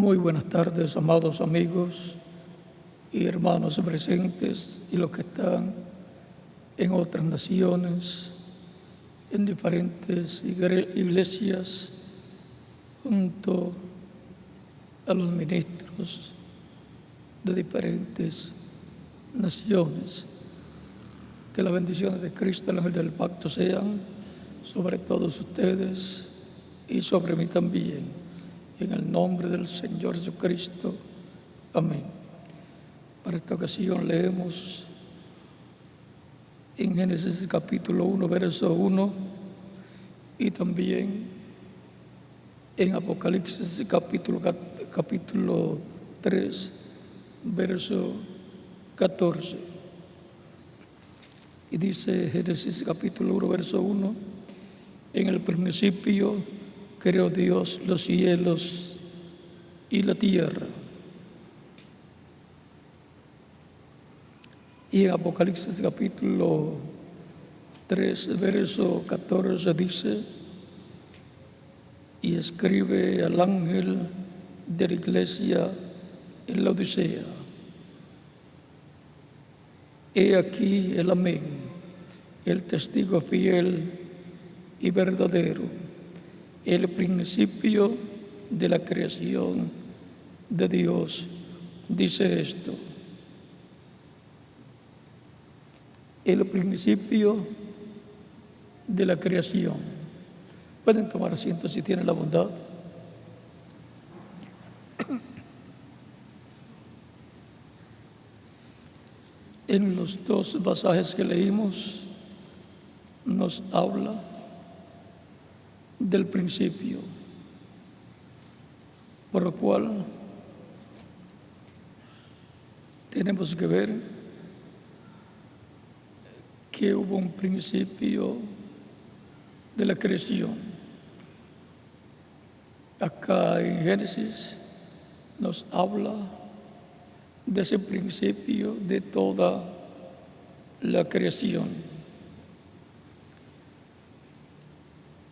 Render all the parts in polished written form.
Muy buenas tardes, amados amigos y hermanos presentes y los que están en otras naciones, en diferentes iglesias, junto a los ministros de diferentes naciones. Que las bendiciones de Cristo, el ángel del pacto, sean sobre todos ustedes y sobre mí también. En el nombre del Señor Jesucristo. Amén. Para esta ocasión leemos en Génesis capítulo 1, verso 1, y también en Apocalipsis capítulo 3, verso 14. Y dice Génesis capítulo 1, verso 1, en el principio creó Dios los cielos y la tierra. Y en Apocalipsis capítulo 3, verso 14 dice: y escribe al ángel de la iglesia en la Odisea: he aquí el amén, el testigo fiel y verdadero, el principio de la creación de Dios, dice esto. El principio de la creación. Pueden tomar asiento si tienen la bondad. En los dos pasajes que leímos nos habla del principio, por lo cual tenemos que ver que hubo un principio de la creación. Acá en Génesis nos habla de ese principio de toda la creación.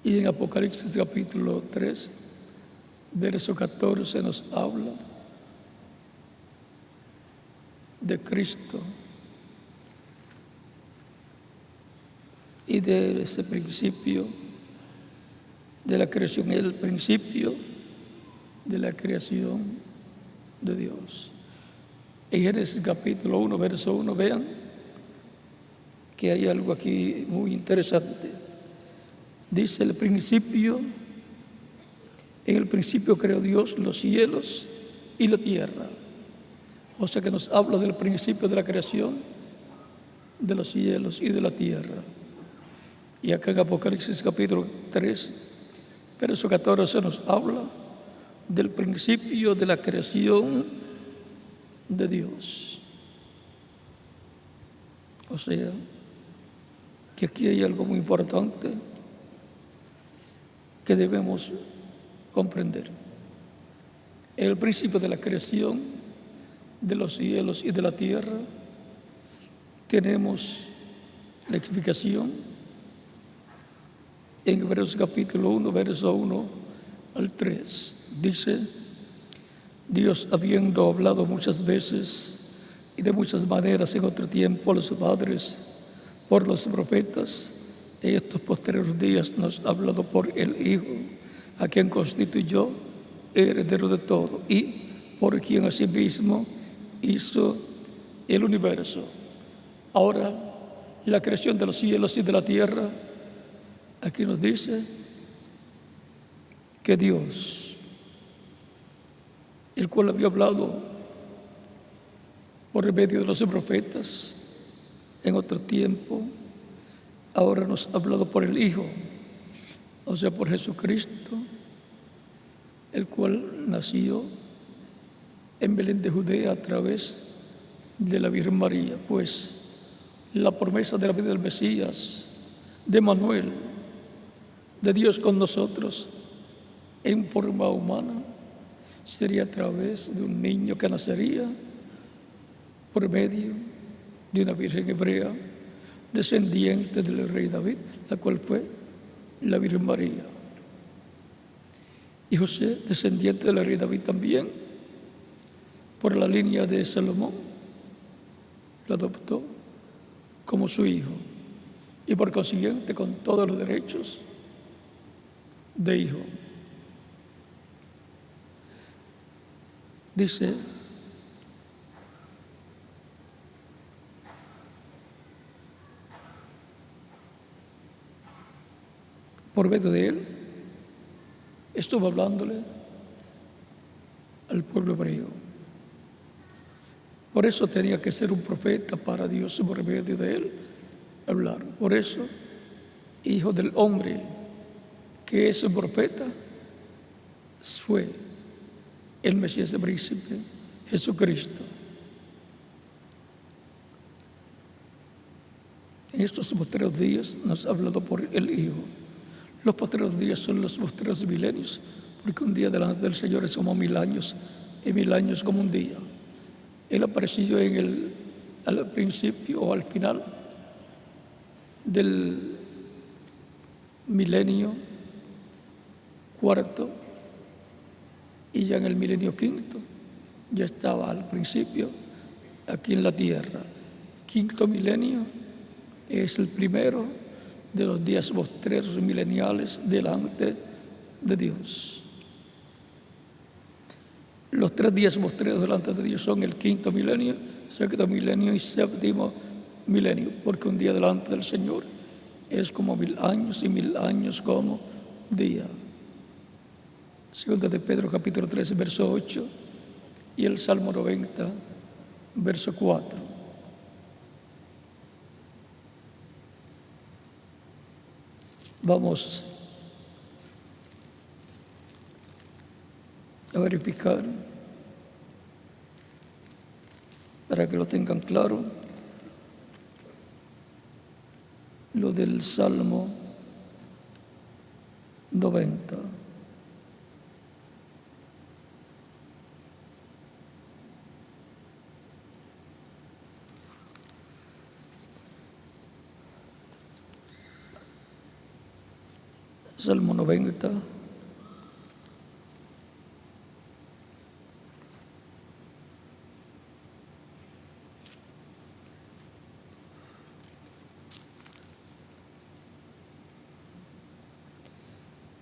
Y en Apocalipsis capítulo 3, verso 14 nos habla de Cristo y de ese principio de la creación, el principio de la creación de Dios. En Génesis capítulo 1, verso 1, vean que hay algo aquí muy interesante. Dice el principio, en el principio creó Dios los cielos y la tierra. O sea que nos habla del principio de la creación de los cielos y de la tierra. Y acá en Apocalipsis capítulo 3, verso 14 nos habla del principio de la creación de Dios. O sea, que aquí hay algo muy importante que debemos comprender. El principio de la creación de los cielos y de la tierra, tenemos la explicación en Hebreos capítulo 1, verso 1 al 3. Dice: Dios, habiendo hablado muchas veces y de muchas maneras en otro tiempo a los padres por los profetas, en estos posteriores días nos ha hablado por el Hijo, a quien constituyó heredero de todo y por quien asimismo hizo el universo. Ahora, la creación de los cielos y de la tierra, aquí nos dice que Dios, el cual había hablado por medio de los profetas en otro tiempo, ahora nos ha hablado por el Hijo, o sea, por Jesucristo, el cual nació en Belén de Judea a través de la Virgen María, pues la promesa de la vida del Mesías, de Manuel, de Dios con nosotros en forma humana, sería a través de un niño que nacería por medio de una virgen hebrea, descendiente del rey David, la cual fue la Virgen María. Y José, descendiente del rey David también, por la línea de Salomón, lo adoptó como su hijo y por consiguiente con todos los derechos de hijo. Dice, por medio de él, estuvo hablándole al pueblo hebreo. Por eso tenía que ser un profeta para Dios, por medio de él, hablar. Por eso, hijo del hombre, que es un profeta, fue el Mesías, el príncipe Jesucristo. En estos postreros días nos ha hablado por el Hijo. Los postreros días son los postreros milenios, porque un día delante del Señor es como 1000 años, y 1000 años como un día. Él apareció al principio o al final del milenio cuarto, y ya en el milenio quinto ya estaba al principio aquí en la tierra. Quinto milenio es el primero de los días postreros mileniales delante de Dios. Los 3 días postreros delante de Dios son el quinto milenio, sexto milenio y séptimo milenio, porque un día delante del Señor es como 1000 años y 1000 años como día. Segunda de Pedro, capítulo 13, verso 8, y el Salmo 90, verso 4. Vamos a verificar para que lo tengan claro lo del Salmo 90. Salmo 90.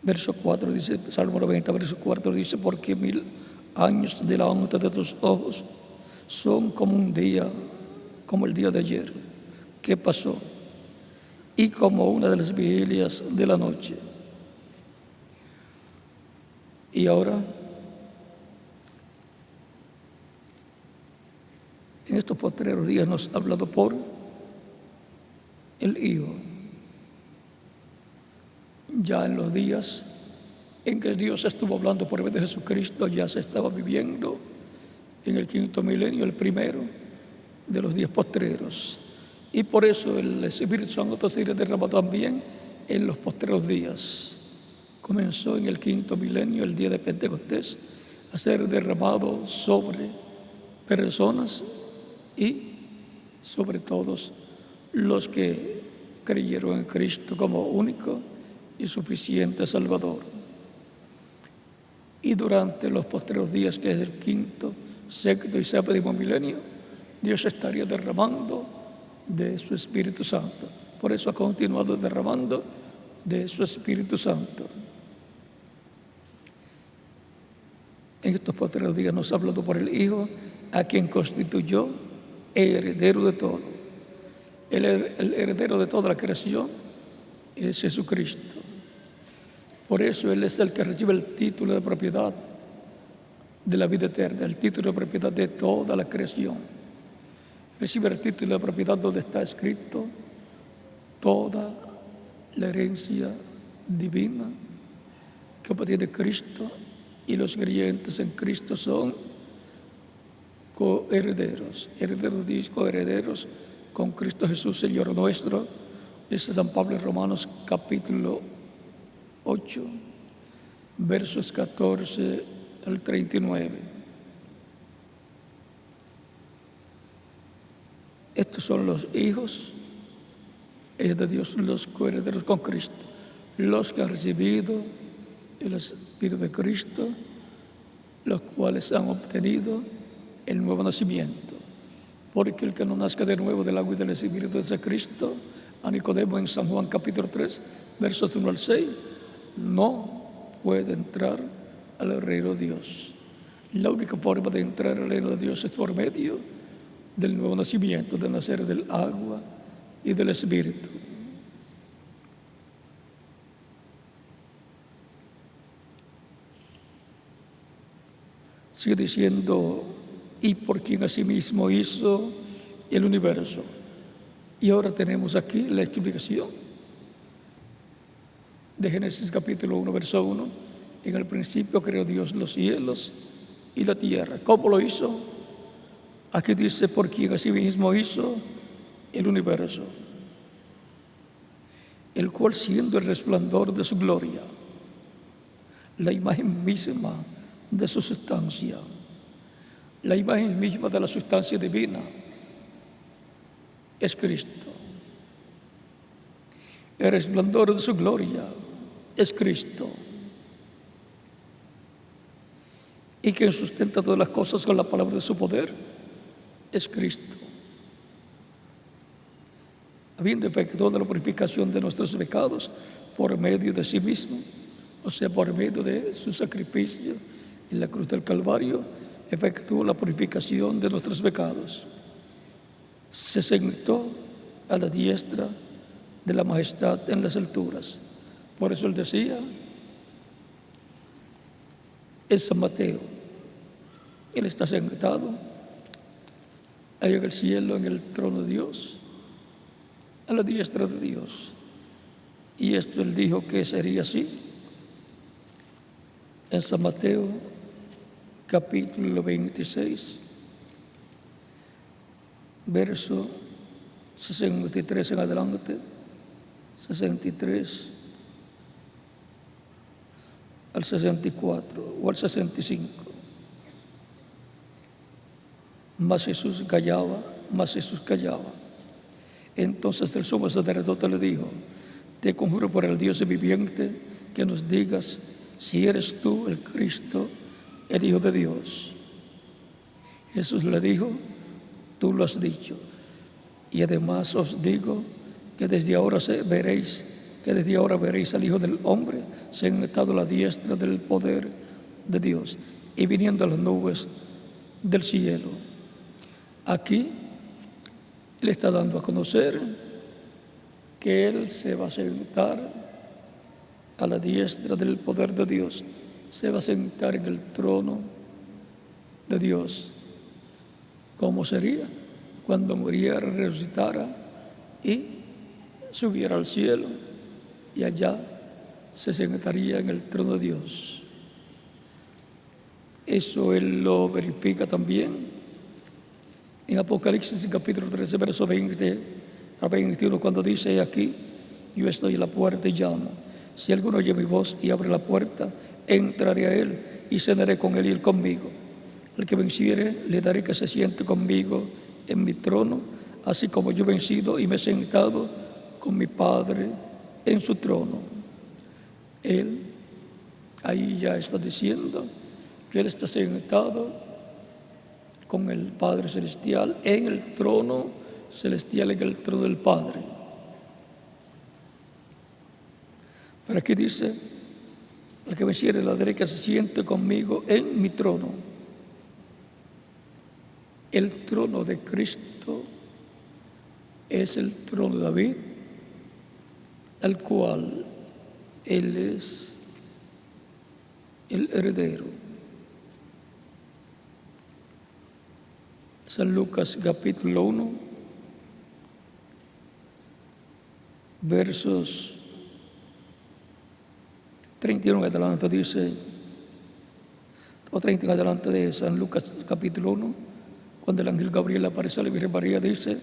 Verso 4 dice, Salmo 90, verso 4 dice, porque 1000 años delante de tus ojos son como un día, como el día de ayer, que pasó, y como una de las vigilias de la noche. Y ahora, en estos postreros días nos ha hablado por el Hijo. Ya en los días en que Dios estuvo hablando por medio de Jesucristo, ya se estaba viviendo en el quinto milenio, el primero de los días postreros. Y por eso el Espíritu Santo se derramó también en los postreros días. Comenzó en el quinto milenio, el día de Pentecostés, a ser derramado sobre personas y sobre todos los que creyeron en Cristo como único y suficiente Salvador. Y durante los postreros días, que es el quinto, sexto y séptimo milenio, Dios estaría derramando de su Espíritu Santo. Por eso ha continuado derramando de su Espíritu Santo. En estos postreros días nos ha hablado por el Hijo, a quien constituyó heredero de todo. El heredero de toda la creación es Jesucristo. Por eso Él es el que recibe el título de propiedad de la vida eterna, el título de propiedad de toda la creación. Recibe el título de propiedad donde está escrito toda la herencia divina que obtiene Cristo, y los creyentes en Cristo son coherederos, coherederos con Cristo Jesús, Señor nuestro. Dice San Pablo en Romanos capítulo 8, versos 14 al 39. Estos son los hijos de Dios, los coherederos con Cristo, los que han recibido el Espíritu de Cristo, los cuales han obtenido el nuevo nacimiento. Porque el que no nazca de nuevo del agua y del Espíritu de Cristo, a Nicodemo en San Juan capítulo 3, versos 1 al 6, no puede entrar al reino de Dios. La única forma de entrar al reino de Dios es por medio del nuevo nacimiento, de nacer del agua y del Espíritu. Sigue diciendo, y por quien asimismo hizo el universo. Y ahora tenemos aquí la explicación de Génesis capítulo 1, verso 1. En el principio creó Dios los cielos y la tierra. ¿Cómo lo hizo? Aquí dice, por quien asimismo hizo el universo, el cual siendo el resplandor de su gloria, la imagen misma de su sustancia, la imagen misma de la sustancia divina, es Cristo. El resplandor de su gloria es Cristo. Y quien sustenta todas las cosas con la palabra de su poder es Cristo. Habiendo efectuado la purificación de nuestros pecados por medio de sí mismo, o sea, por medio de su sacrificio en la cruz del Calvario, efectuó la purificación de nuestros pecados. Se sentó a la diestra de la majestad en las alturas. Por eso él decía, es San Mateo, él está sentado ahí en el cielo, en el trono de Dios, a la diestra de Dios. Y esto él dijo que sería así en San Mateo capítulo 26, verso 63 en adelante, 63 al 64 o al 65. Mas Jesús callaba. Entonces el sumo sacerdote le dijo, te conjuro por el Dios viviente que nos digas si eres tú el Cristo, el Hijo de Dios. Jesús le dijo, tú lo has dicho. Y además os digo que desde ahora veréis al Hijo del Hombre sentado a la diestra del poder de Dios y viniendo a las nubes del cielo. Aquí le está dando a conocer que Él se va a sentar a la diestra del poder de Dios, se va a sentar en el trono de Dios. ¿Cómo sería? Cuando muriera, resucitara y subiera al cielo y allá se sentaría en el trono de Dios. Eso Él lo verifica también en Apocalipsis capítulo 13, verso 20 a 21, cuando dice aquí, yo estoy en la puerta y llamo. Si alguno oye mi voz y abre la puerta, entraré a él y cenaré con él y él conmigo. Al que venciere, le daré que se siente conmigo en mi trono, así como yo he vencido y me he sentado con mi Padre en su trono. Él ahí ya está diciendo que Él está sentado con el Padre Celestial en el trono celestial, en el trono del Padre. Pero aquí dice, al que venciere la derecha se siente conmigo en mi trono. El trono de Cristo es el trono de David, al cual Él es el heredero. San Lucas capítulo 1, versos 31 en adelante dice, o 30 en adelante de San Lucas capítulo 1, cuando el ángel Gabriel aparece a la Virgen María, dice,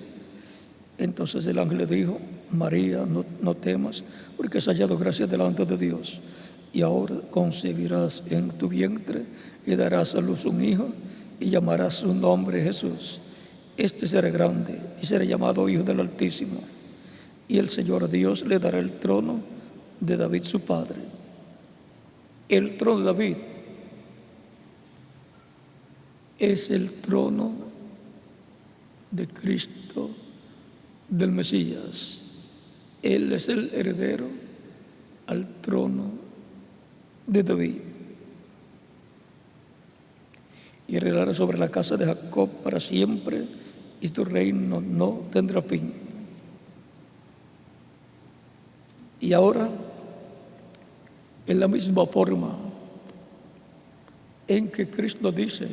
entonces el ángel le dijo, María, no temas, porque has hallado gracia delante de Dios, y ahora concebirás en tu vientre y darás a luz un hijo, y llamarás su nombre Jesús. Este será grande y será llamado Hijo del Altísimo, y el Señor Dios le dará el trono de David su padre. El trono de David es el trono de Cristo, del Mesías. Él es el heredero al trono de David. Y reinará sobre la casa de Jacob para siempre, y tu reino no tendrá fin. Y ahora, en la misma forma en que Cristo dice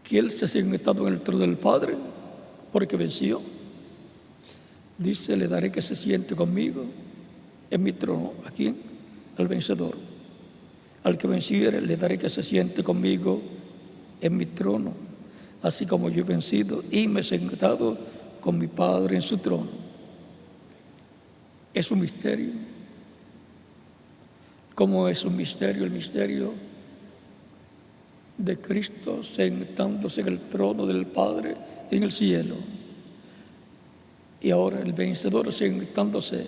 que Él se ha sentado en el trono del Padre porque venció, dice: le daré que se siente conmigo en mi trono. ¿A quién? Al vencedor. Al que venciere, le daré que se siente conmigo en mi trono, así como yo he vencido y me he sentado con mi Padre en su trono. Es un misterio. ¿Cómo es un misterio? El misterio de Cristo sentándose en el trono del Padre en el cielo. Y ahora el vencedor sentándose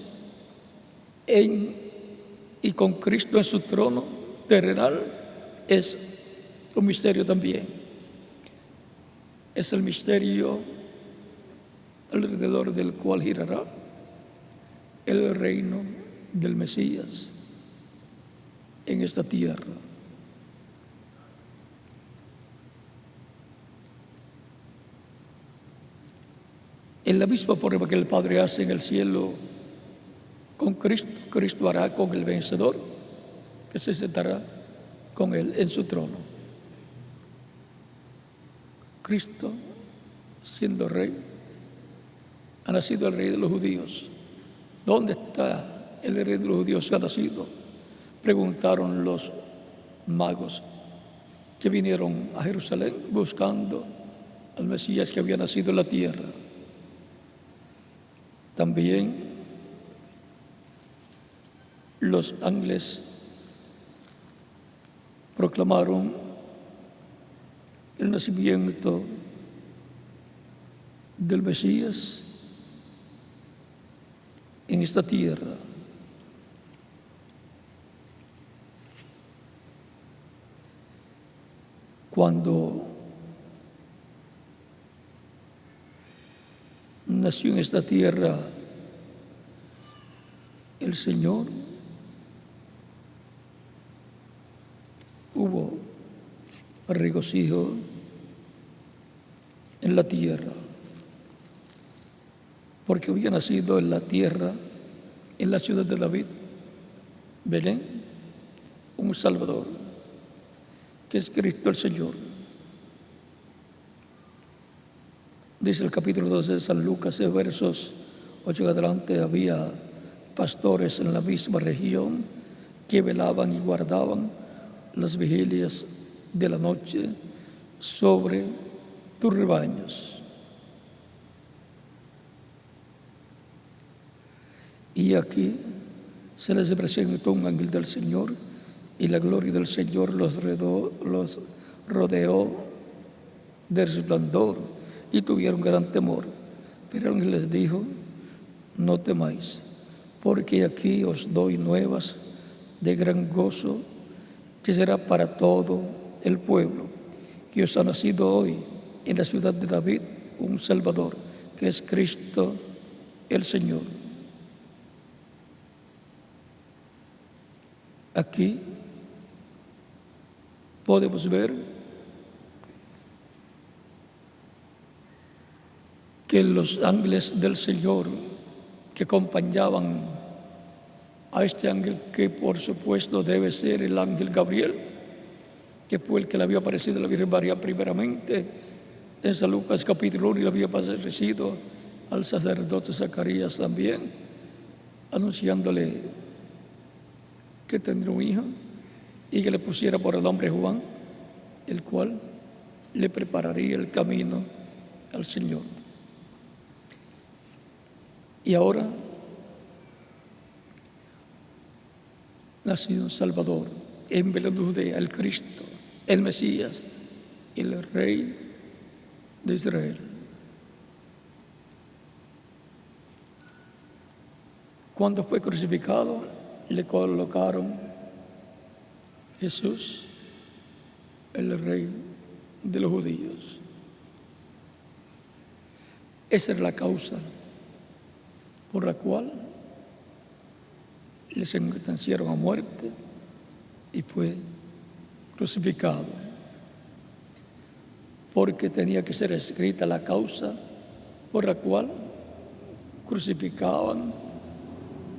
y con Cristo en su trono terrenal es un misterio también. Es el misterio alrededor del cual girará el reino del Mesías en esta tierra. En la misma forma que el Padre hace en el cielo con Cristo, Cristo hará con el vencedor, que se sentará con Él en su trono. Cristo, siendo rey, ha nacido el rey de los judíos. ¿Dónde está el rey de los judíos que ha nacido? Preguntaron los magos que vinieron a Jerusalén buscando al Mesías que había nacido en la tierra. También los ángeles proclamaron el nacimiento del Mesías en esta tierra. Cuando nació en esta tierra el Señor, hubo regocijo en la tierra, porque había nacido en la tierra, en la ciudad de David, Belén, un Salvador, que es Cristo el Señor. Dice el capítulo 12 de San Lucas, versos 8 en adelante: había pastores en la misma región que velaban y guardaban las vigilias de la noche sobre tus rebaños. Y aquí se les presentó un ángel del Señor, y la gloria del Señor los rodeó de resplandor, y tuvieron gran temor. Pero el ángel les dijo: no temáis, porque aquí os doy nuevas de gran gozo, que será para todo el pueblo, que os ha nacido hoy en la ciudad de David un Salvador, que es Cristo el Señor. Aquí podemos ver que los ángeles del Señor que acompañaban a este ángel, que por supuesto debe ser el ángel Gabriel, que fue el que le había aparecido a la Virgen María primeramente en San Lucas capítulo 1, y le había aparecido al sacerdote Zacarías también, anunciándole que tendría un hijo y que le pusiera por el nombre Juan, el cual le prepararía el camino al Señor. Y ahora nacido un Salvador en Belén de Judea, el Cristo, el Mesías, el Rey de Israel. Cuando fue crucificado, le colocaron Jesús el rey de los judíos. Esa era la causa por la cual le sentenciaron a muerte y fue crucificado, porque tenía que ser escrita la causa por la cual crucificaban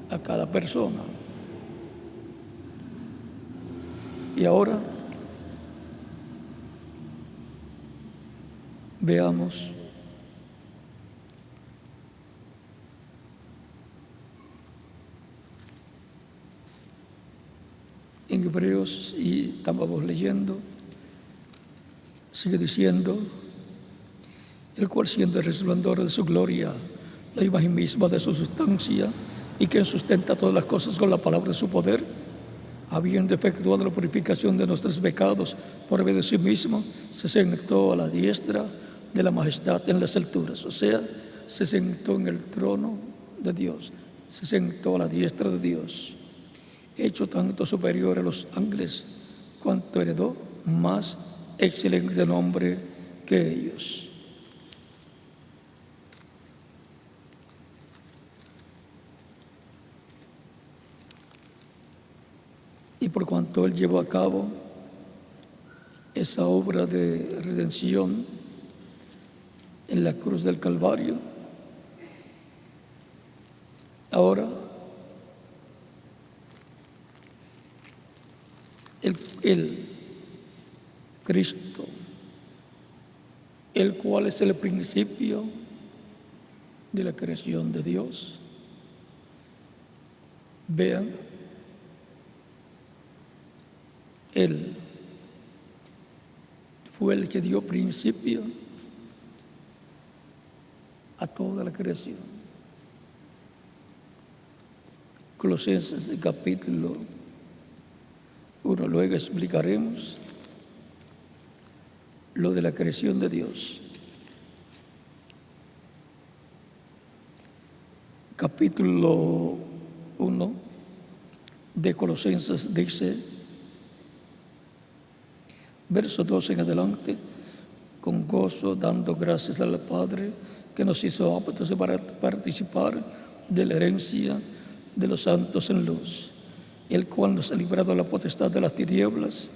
a cada persona. Y ahora veamos en Hebreos, y estábamos leyendo, sigue diciendo: el cual, siendo el resplandor de su gloria, la imagen misma de su sustancia, y quien sustenta todas las cosas con la palabra de su poder, habiendo efectuado la purificación de nuestros pecados por medio de sí mismo, se sentó a la diestra de la majestad en las alturas. O sea, se sentó en el trono de Dios, se sentó a la diestra de Dios, hecho tanto superior a los ángeles, cuanto heredó más excelente nombre que ellos. Y por cuanto Él llevó a cabo esa obra de redención en la cruz del Calvario, ahora el Cristo, el cual es el principio de la creación de Dios. Vean, Él fue el que dio principio a toda la creación. Colosenses capítulo 1, luego explicaremos lo de la creación de Dios. Capítulo 1 de Colosenses dice, verso 12 en adelante: con gozo dando gracias al Padre que nos hizo aptos para participar de la herencia de los santos en luz, el cual nos ha librado de la potestad de las tinieblas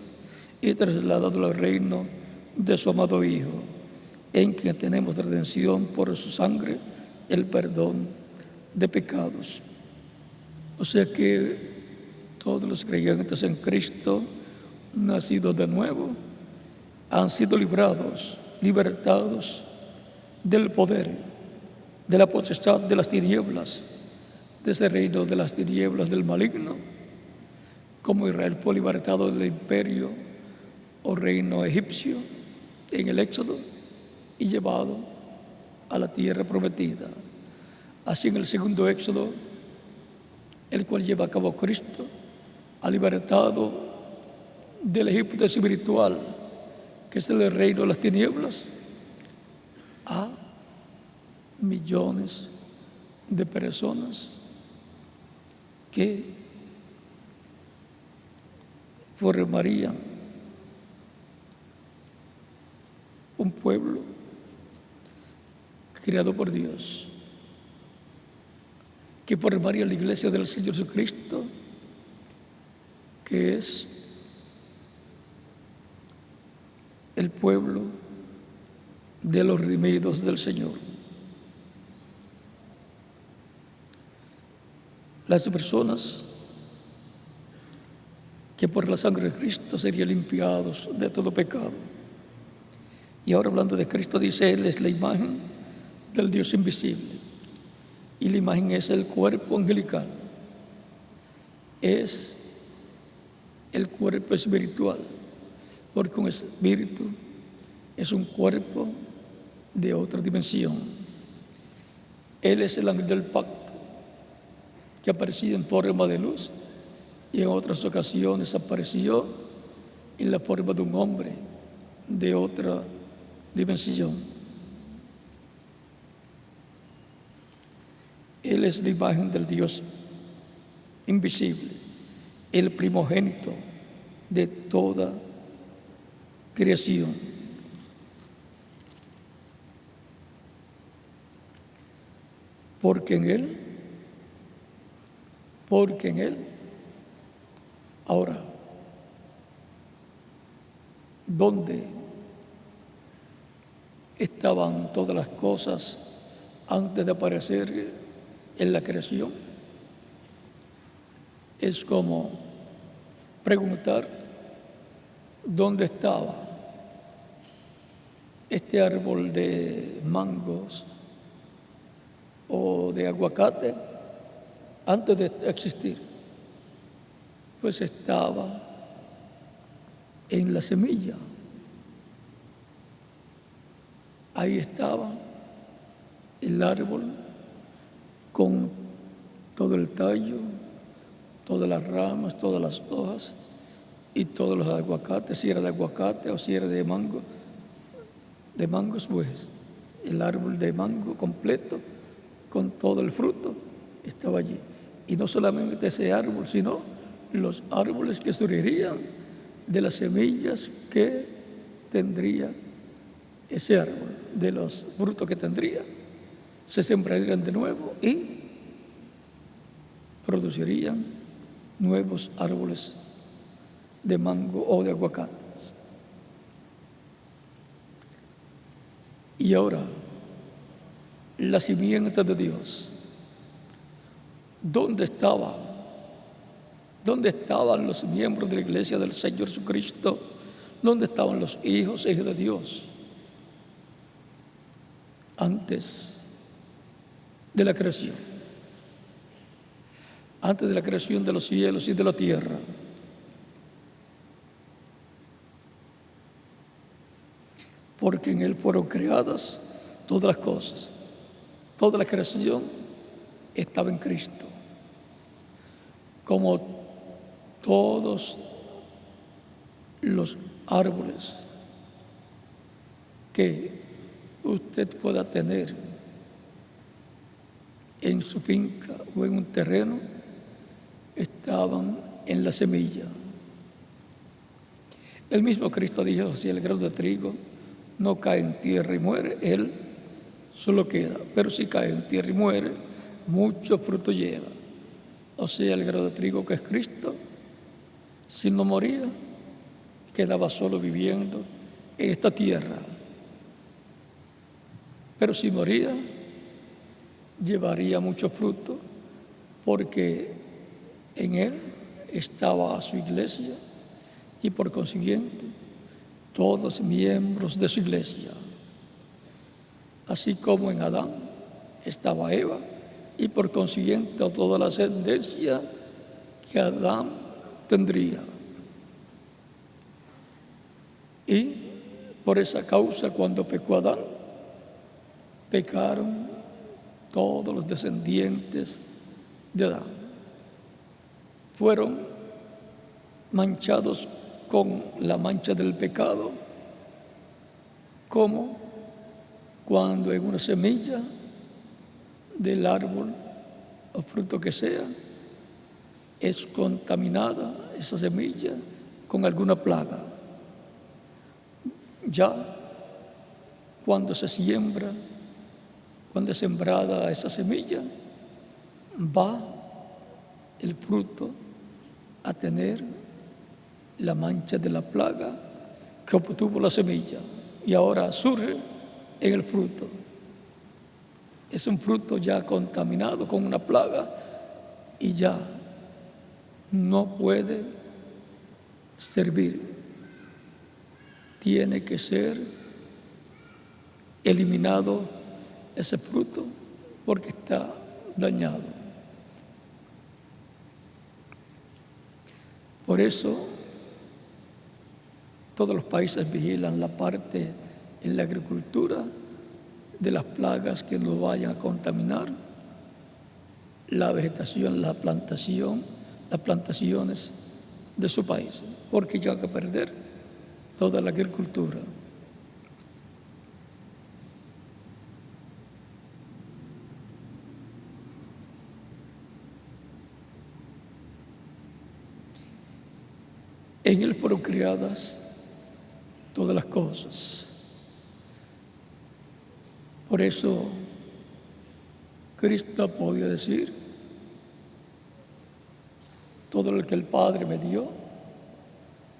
y trasladado al reino de su amado Hijo, en quien tenemos redención por su sangre, el perdón de pecados. O sea que todos los creyentes en Cristo, nacidos de nuevo, han sido librados, libertados del poder, de la potestad de las tinieblas, de ese reino de las tinieblas del maligno, como Israel fue libertado del imperio o reino egipcio en el Éxodo y llevado a la tierra prometida. Así, en el segundo Éxodo, el cual lleva a cabo Cristo, ha libertado del Egipto espiritual, que es el reino de las tinieblas, a millones de personas que formarían un pueblo creado por Dios, que formaría la iglesia del Señor Jesucristo, que es el pueblo de los redimidos del Señor. Las personas que por la sangre de Cristo serían limpiados de todo pecado. Y ahora, hablando de Cristo, dice: Él es la imagen del Dios invisible. Y la imagen es el cuerpo angelical, es el cuerpo espiritual, porque un espíritu es un cuerpo de otra dimensión. Él es el ángel del pacto, que aparecía en forma de luz y en otras ocasiones apareció en la forma de un hombre de otra dimensión. Él es la imagen del Dios invisible, el primogénito de toda creación. Porque en Él, ahora, ¿dónde estaban todas las cosas antes de aparecer en la creación? Es como preguntar dónde estaba este árbol de mangos o de aguacate antes de existir. Pues estaba en la semilla. Ahí estaba el árbol con todo el tallo, todas las ramas, todas las hojas y todos los aguacates, si era de aguacate o si era de mango, de mangos, pues el árbol de mango completo con todo el fruto estaba allí. Y no solamente ese árbol, sino los árboles que surgirían de las semillas que tendría ese árbol, de los frutos que tendría, se sembrarían de nuevo y producirían nuevos árboles de mango o de aguacates. Y ahora, la simiente de Dios, ¿dónde estaba? ¿Dónde estaban los miembros de la iglesia del Señor Jesucristo? ¿Dónde estaban los hijos e hijas de Dios antes de la creación? Antes de la creación de los cielos y de la tierra. Porque en Él fueron creadas todas las cosas. Toda la creación estaba en Cristo. Como todos los árboles que usted pueda tener en su finca o en un terreno, estaban en la semilla. El mismo Cristo dijo, si el grano de trigo no cae en tierra y muere, él solo queda. Pero si cae en tierra y muere, mucho fruto lleva. O sea, el grano de trigo que es Cristo, si no moría, quedaba solo viviendo en esta tierra. Pero si moría, llevaría mucho fruto, porque en él estaba su iglesia y por consiguiente todos los miembros de su iglesia. Así como en Adán estaba Eva y por consiguiente toda la ascendencia que Adán tendría. Y por esa causa, cuando pecó Adán, pecaron todos los descendientes de Adán. Fueron manchados con la mancha del pecado, como cuando en una semilla del árbol o fruto que sea, es contaminada esa semilla con alguna plaga. Ya cuando se siembra, cuando es sembrada esa semilla, va el fruto a tener la mancha de la plaga que obtuvo la semilla y ahora surge en el fruto. Es un fruto ya contaminado con una plaga y ya no puede servir. Tiene que ser eliminado ese fruto porque está dañado. Por eso todos los países vigilan la parte en la agricultura de las plagas que no vayan a contaminar la vegetación, las plantaciones de su país, porque ya que perder toda la agricultura. En él fueron criadas todas las cosas. Por eso Cristo podía decir: todo lo que el Padre me dio,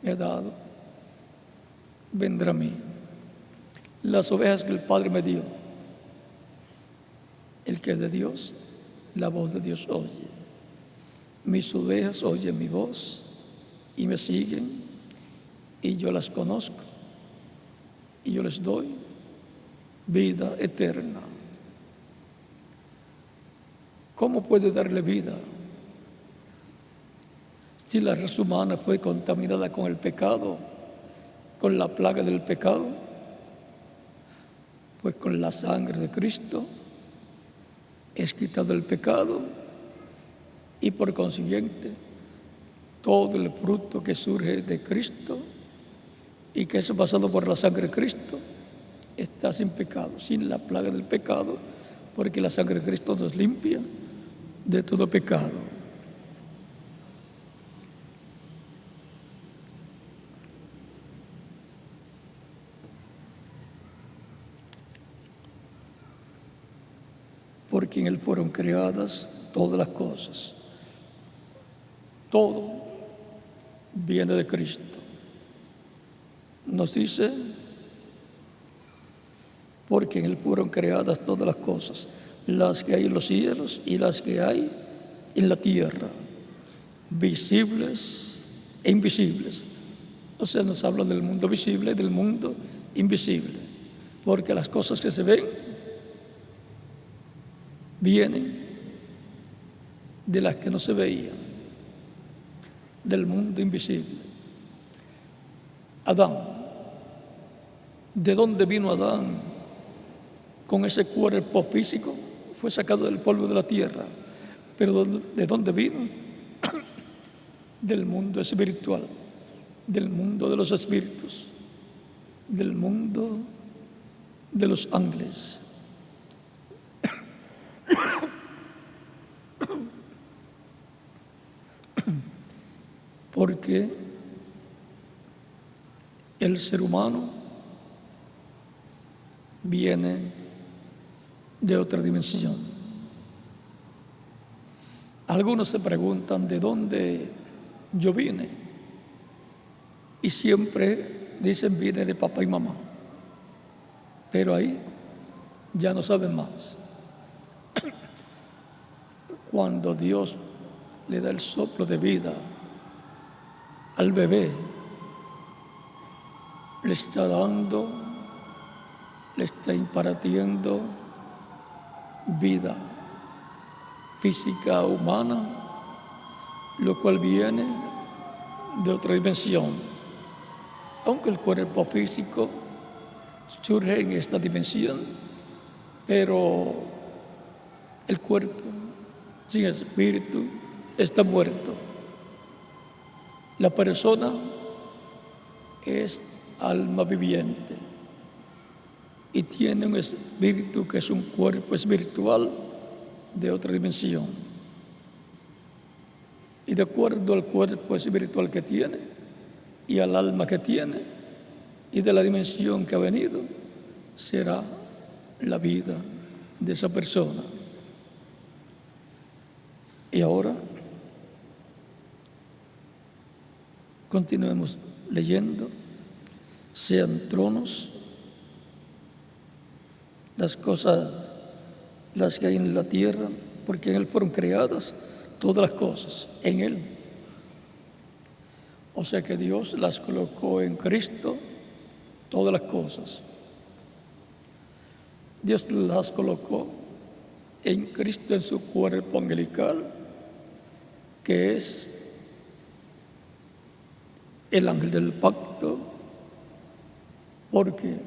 me ha dado, vendrá a mí. Las ovejas que el Padre me dio, el que es de Dios, la voz de Dios oye. Mis ovejas oyen mi voz y me siguen, y yo las conozco, y yo les doy vida eterna. ¿Cómo puede darle vida si la raza humana fue contaminada con el pecado, con la plaga del pecado? Pues con la sangre de Cristo es quitado el pecado, y por consiguiente todo el fruto que surge de Cristo y que es pasado por la sangre de Cristo está sin pecado, sin la plaga del pecado, porque la sangre de Cristo nos limpia de todo pecado. Porque en Él fueron creadas todas las cosas. Todo viene de Cristo. Nos dice: porque en Él fueron creadas todas las cosas, las que hay en los cielos y las que hay en la tierra, visibles e invisibles. O sea, nos habla del mundo visible y del mundo invisible, porque las cosas que se ven vienen de las que no se veían, del mundo invisible. Adán, ¿de dónde vino Adán con ese cuerpo físico? Fue sacado del polvo de la tierra. Pero ¿de dónde vino? Del mundo espiritual, del mundo de los espíritus, del mundo de los ángeles. Porque el ser humano viene de otra dimensión. Algunos se preguntan de dónde yo vine, y siempre dicen: vine de papá y mamá. Pero ahí ya no saben más. Cuando Dios le da el soplo de vida al bebé, le está dando, le está impartiendo vida física humana, lo cual viene de otra dimensión. Aunque el cuerpo físico surge en esta dimensión, pero el cuerpo sin espíritu está muerto. La persona es alma viviente y tiene un espíritu que es un cuerpo espiritual de otra dimensión. Y de acuerdo al cuerpo espiritual que tiene y al alma que tiene y de la dimensión que ha venido, será la vida de esa persona. Y ahora continuemos leyendo. Sean tronos las cosas, las que hay en la tierra, porque en Él fueron creadas todas las cosas, en Él. O sea que Dios las colocó en Cristo, todas las cosas. Dios las colocó en Cristo, en su cuerpo angelical, que es el ángel del pacto, porque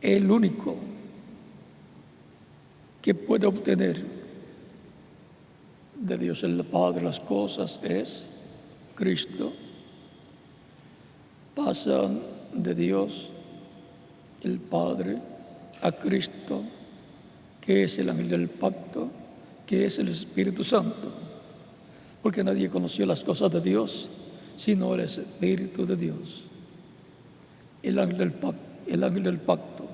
el único que puede obtener de Dios el Padre las cosas es Cristo. Pasan de Dios el Padre a Cristo, que es el ángel del pacto, que es el Espíritu Santo, porque nadie conoció las cosas de Dios sino el Espíritu de Dios, el ángel del pacto. El ángel del pacto.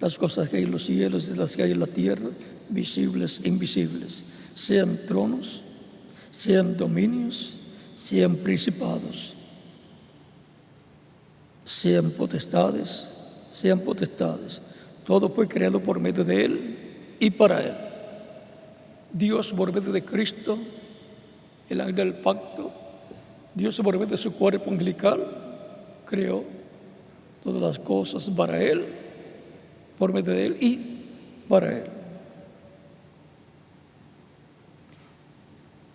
Las cosas que hay en los cielos y las que hay en la tierra, visibles e invisibles, sean tronos, sean dominios, sean principados, sean potestades, todo fue creado por medio de Él y para Él. Dios, por medio de Cristo, el ángel del pacto, Dios, por medio de su cuerpo angelical, creó todas las cosas para Él, por medio de Él y para Él.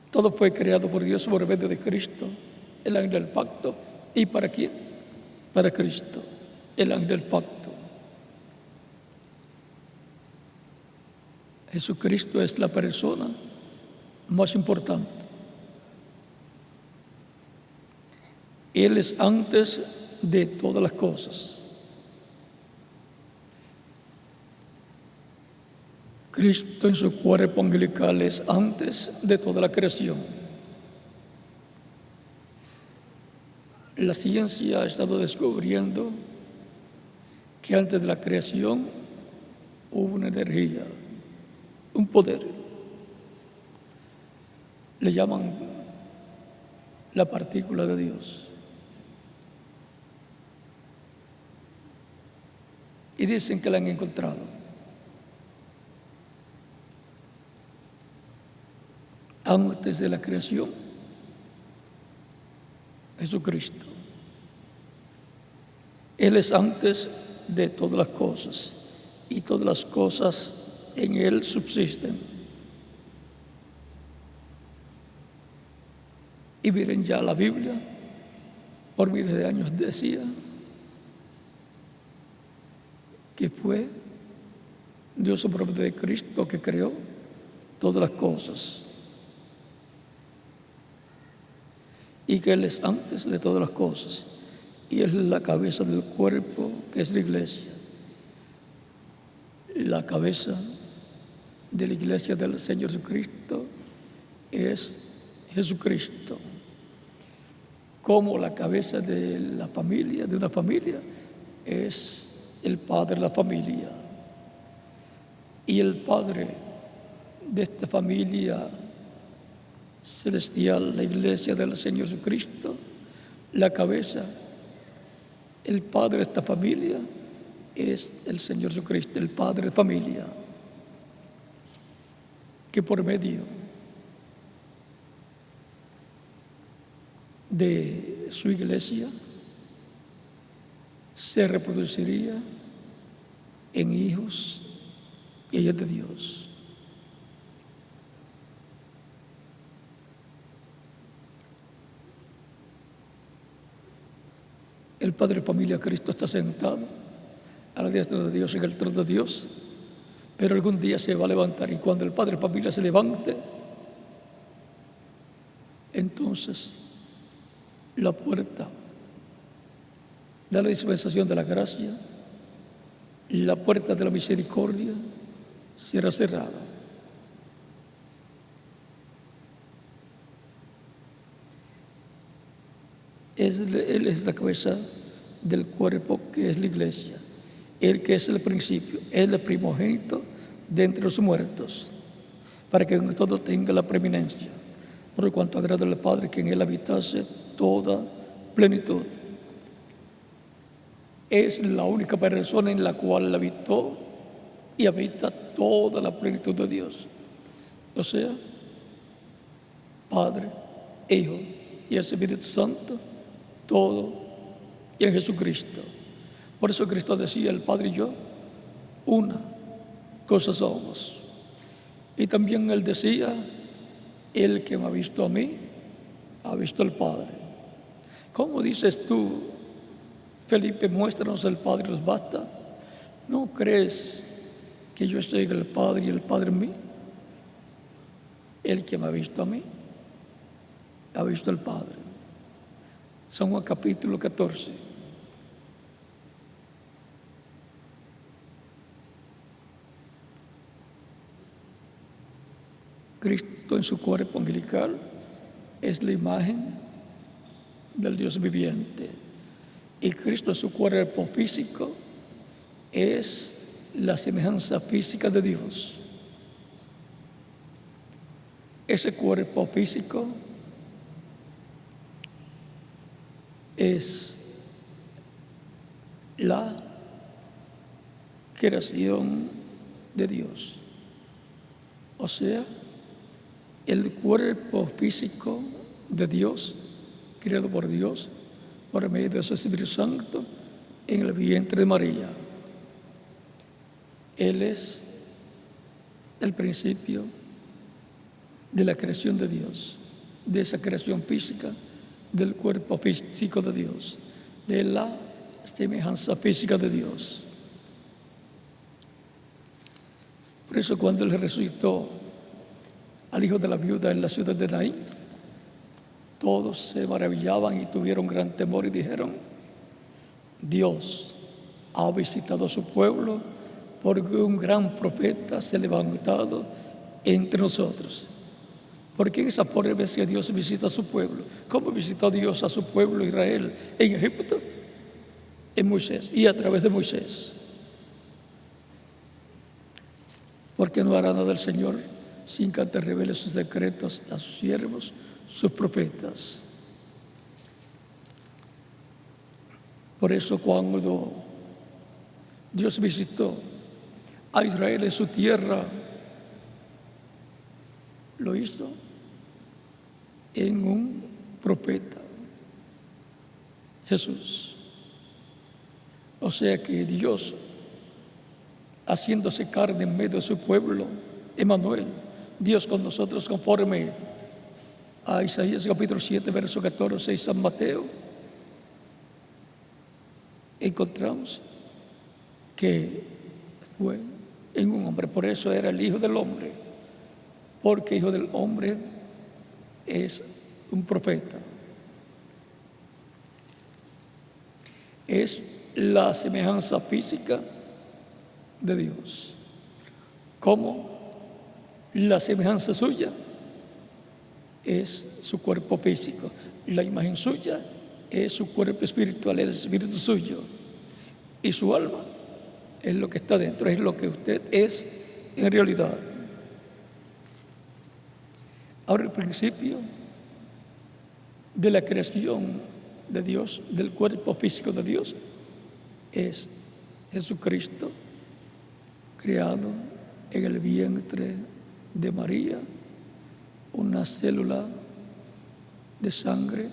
Todo fue creado por Dios por medio de Cristo, el ángel del pacto. ¿Y para quién? Para Cristo, el ángel del pacto. Jesucristo es la persona más importante. Él es antes de todas las cosas. Cristo en su cuerpo angelical es antes de toda la creación. La ciencia ha estado descubriendo que antes de la creación hubo una energía, un poder. Le llaman la partícula de Dios. Y dicen que la han encontrado. Antes de la creación, Jesucristo. Él es antes de todas las cosas y todas las cosas en Él subsisten. Y miren, ya la Biblia por miles de años decía que fue Dios por medio de Cristo que creó todas las cosas y que Él es antes de todas las cosas y Él es la cabeza del cuerpo que es la iglesia, la cabeza de la iglesia del Señor Jesucristo es Jesucristo. Como la cabeza de la familia, de una familia, es el padre de la familia. Y el padre de esta familia celestial, la iglesia del Señor Jesucristo, la cabeza, el padre de esta familia es el Señor Jesucristo, el padre de familia, que por medio de su iglesia se reproduciría en hijos y hijas de Dios. El Padre de familia Cristo está sentado a la diestra de Dios en el trono de Dios, pero algún día se va a levantar y cuando el Padre de familia se levante, entonces la puerta de la dispensación de la gracia, la puerta de la misericordia será cerrada. Él es la cabeza del cuerpo que es la iglesia, Él que es el principio, es el primogénito de entre los muertos, para que en todo tenga la preeminencia, por cuanto agrada al Padre que en Él habitase toda plenitud. Es la única persona en la cual habitó y habita toda la plenitud de Dios. O sea, Padre, Hijo y Espíritu Santo, todo en Jesucristo. Por eso Cristo decía, el Padre y yo, una cosa somos. Y también Él decía, el que me ha visto a mí, ha visto al Padre. ¿Cómo dices tú, Felipe, muéstranos el Padre y nos basta? ¿No crees que yo estoy en el Padre y el Padre en mí? El que me ha visto a mí, ha visto al Padre. San Juan capítulo 14. Cristo en su cuerpo angelical es la imagen del Dios viviente. Y Cristo en su cuerpo físico es la semejanza física de Dios. Ese cuerpo físico es la creación de Dios. O sea, el cuerpo físico de Dios, creado por Dios, por medio de su Espíritu Santo, en el vientre de María. Él es el principio de la creación de Dios, de esa creación física, del cuerpo físico de Dios, de la semejanza física de Dios. Por eso cuando Él resucitó al hijo de la viuda en la ciudad de Naín, todos se maravillaban y tuvieron gran temor y dijeron: Dios ha visitado a su pueblo, porque un gran profeta se ha levantado entre nosotros. Porque en esa pobre vez que Dios visita a su pueblo, ¿cómo visitó Dios a su pueblo Israel en Egipto? En Moisés y a través de Moisés. Porque no hará nada el Señor sin que antes revele sus secretos a sus siervos, sus profetas. Por eso cuando Dios visitó a Israel en su tierra, lo hizo en un profeta, Jesús. O sea que Dios, haciéndose carne en medio de su pueblo, Emmanuel, Dios con nosotros, conforme a Isaías capítulo 7, verso 14 y San Mateo, encontramos que fue en un hombre. Por eso era el Hijo del Hombre, porque Hijo del Hombre es un profeta. Es la semejanza física de Dios. Como la semejanza suya es su cuerpo físico, la imagen suya es su cuerpo espiritual, el espíritu suyo, y su alma es lo que está dentro, es lo que usted es en realidad. Ahora, el principio de la creación de Dios, del cuerpo físico de Dios, es Jesucristo, creado en el vientre de María, una célula de sangre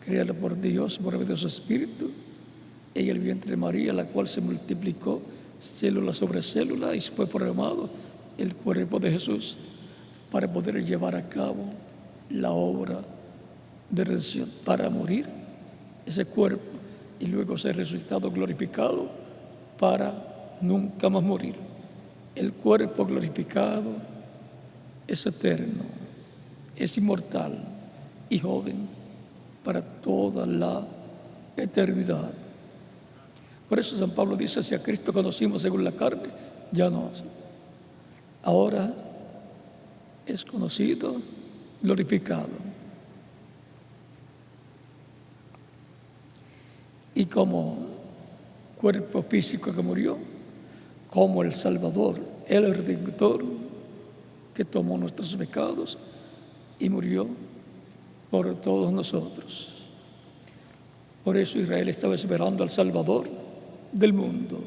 creada por Dios por medio de su Espíritu, en el vientre de María, la cual se multiplicó célula sobre célula y fue formado el cuerpo de Jesús para poder llevar a cabo la obra de redención, para morir ese cuerpo y luego ser resucitado, glorificado, para nunca más morir. El cuerpo glorificado es eterno, es inmortal y joven para toda la eternidad. Por eso San Pablo dice: si a Cristo conocimos según la carne, ya no. Ahora es conocido, glorificado. Y como cuerpo físico que murió, como el Salvador, el Redentor, que tomó nuestros pecados y murió por todos nosotros. Por eso Israel estaba esperando al Salvador del mundo.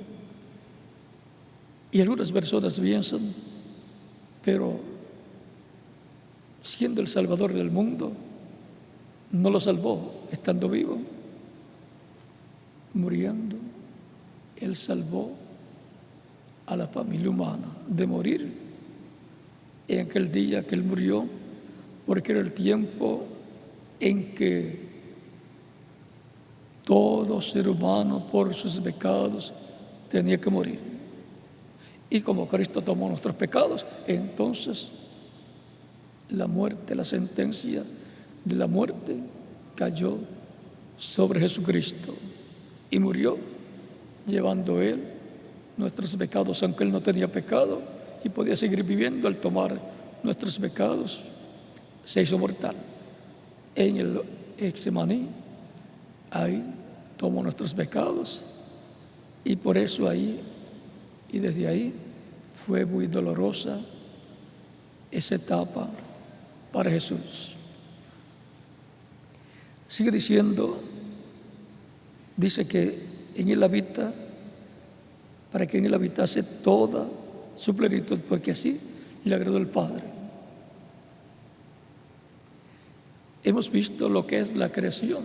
Y algunas personas piensan, pero siendo el Salvador del mundo, no lo salvó estando vivo. Muriendo, Él salvó a la familia humana de morir en aquel día que Él murió, porque era el tiempo en que todo ser humano por sus pecados tenía que morir. Y como Cristo tomó nuestros pecados, entonces la muerte, la sentencia de la muerte cayó sobre Jesucristo y murió llevando Él nuestros pecados, aunque Él no tenía pecado y podía seguir viviendo al tomar nuestros pecados, se hizo mortal. En el Getsemaní, ahí tomó nuestros pecados, y por eso ahí, y desde ahí, fue muy dolorosa esa etapa para Jesús. Sigue diciendo, dice que en él habita, para que en él habitase toda su plenitud, porque así le agradó el Padre. Hemos visto lo que es la creación.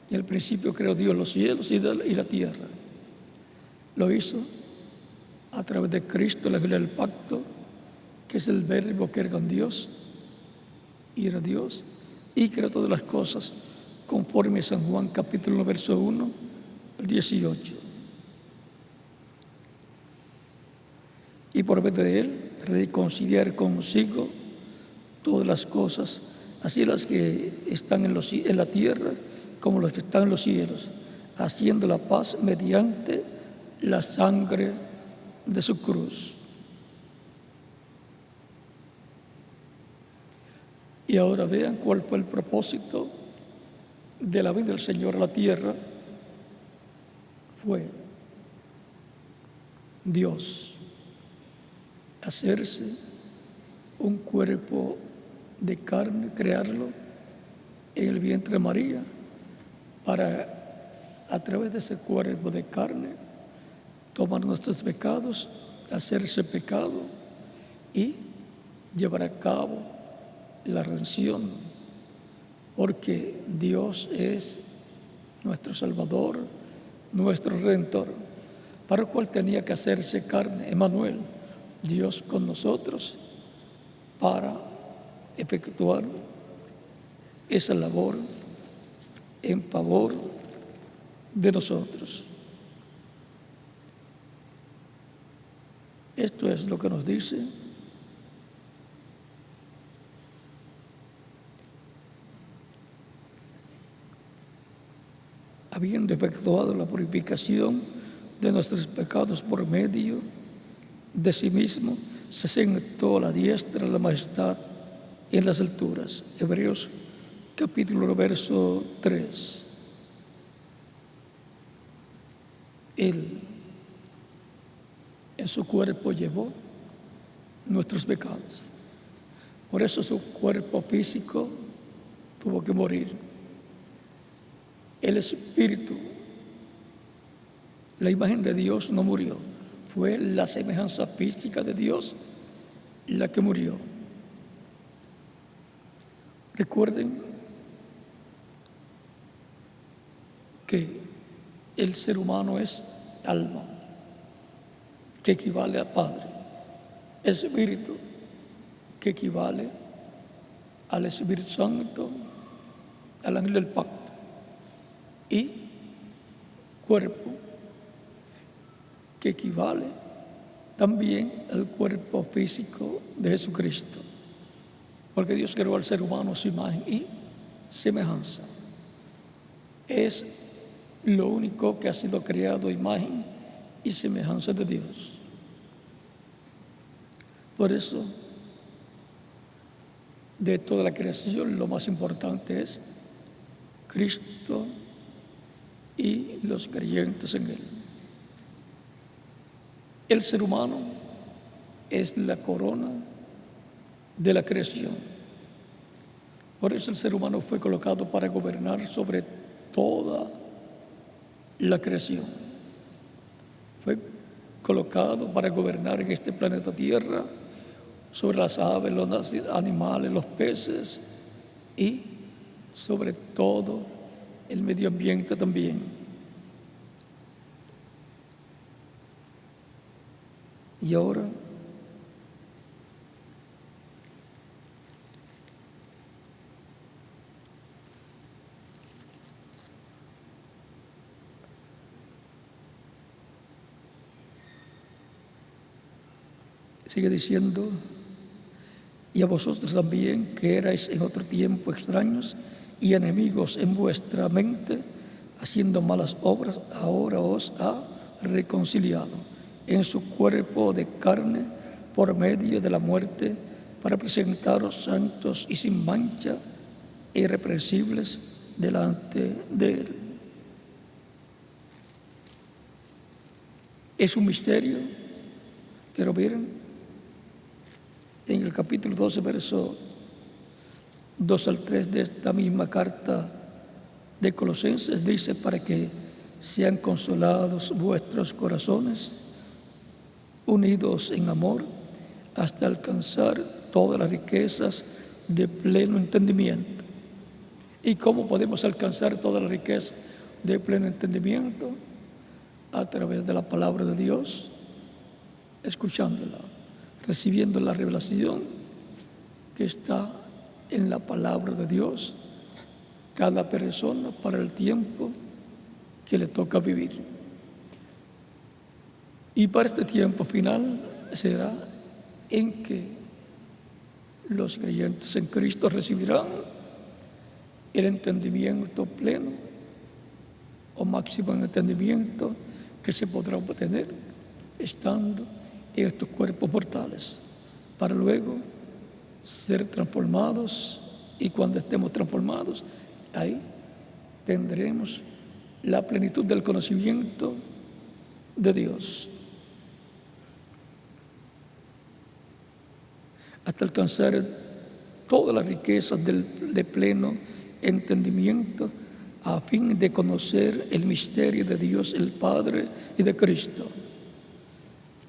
En el principio creó Dios los cielos y la tierra. Lo hizo a través de Cristo, la gloria del pacto, que es el verbo que era con Dios, y era Dios, y creó todas las cosas conforme a San Juan capítulo 1, verso 1 al 18. Y por medio de él reconciliar consigo todas las cosas, así las que están en la tierra como las que están en los cielos, haciendo la paz mediante la sangre de su cruz. Y ahora vean cuál fue el propósito de la venida del Señor a la tierra. Fue Dios hacerse un cuerpo de carne, crearlo en el vientre de María, para a través de ese cuerpo de carne tomar nuestros pecados, hacerse pecado y llevar a cabo la redención, porque Dios es nuestro Salvador, nuestro Redentor, para el cual tenía que hacerse carne, Emmanuel, Dios con nosotros, para efectuar esa labor en favor de nosotros. Esto es lo que nos dice habiendo efectuado la purificación de nuestros pecados por medio de sí mismo, se sentó a la diestra de la majestad en las alturas. Hebreos capítulo 1, verso 3. Él en su cuerpo llevó nuestros pecados. Por eso su cuerpo físico tuvo que morir. El Espíritu, la imagen de Dios, no murió. Fue la semejanza física de Dios la que murió. Recuerden que el ser humano es alma, que equivale a Padre. Espíritu, que equivale al Espíritu Santo, al ángel del pacto. Y cuerpo, que equivale también al cuerpo físico de Jesucristo, porque Dios creó al ser humano a su imagen y semejanza. Es lo único que ha sido creado, imagen y semejanza de Dios. Por eso, de toda la creación, lo más importante es Cristo y los creyentes en Él. El ser humano es la corona de la creación. Por eso el ser humano fue colocado para gobernar sobre toda la creación. Fue colocado para gobernar en este planeta Tierra sobre las aves, los animales, los peces y sobre todo el medio ambiente también. Y ahora sigue diciendo, y a vosotros también, que erais en otro tiempo extraños y enemigos en vuestra mente, haciendo malas obras, ahora os ha reconciliado en su cuerpo de carne por medio de la muerte para presentaros santos y sin mancha e irreprensibles delante de Él. Es un misterio, pero miren, en el capítulo 12, verso 2 al 3 de esta misma carta de Colosenses, dice: para que sean consolados vuestros corazones, unidos en amor, hasta alcanzar todas las riquezas de pleno entendimiento. ¿Y cómo podemos alcanzar toda la riqueza de pleno entendimiento? A través de la palabra de Dios, escuchándola, recibiendo la revelación que está en la palabra de Dios, cada persona para el tiempo que le toca vivir. Y para este tiempo final será en que los creyentes en Cristo recibirán el entendimiento pleno o máximo entendimiento que se podrá obtener estando en estos cuerpos mortales, para luego ser transformados, y cuando estemos transformados, ahí tendremos la plenitud del conocimiento de Dios, hasta alcanzar todas las riquezas de pleno entendimiento, a fin de conocer el misterio de Dios el Padre y de Cristo.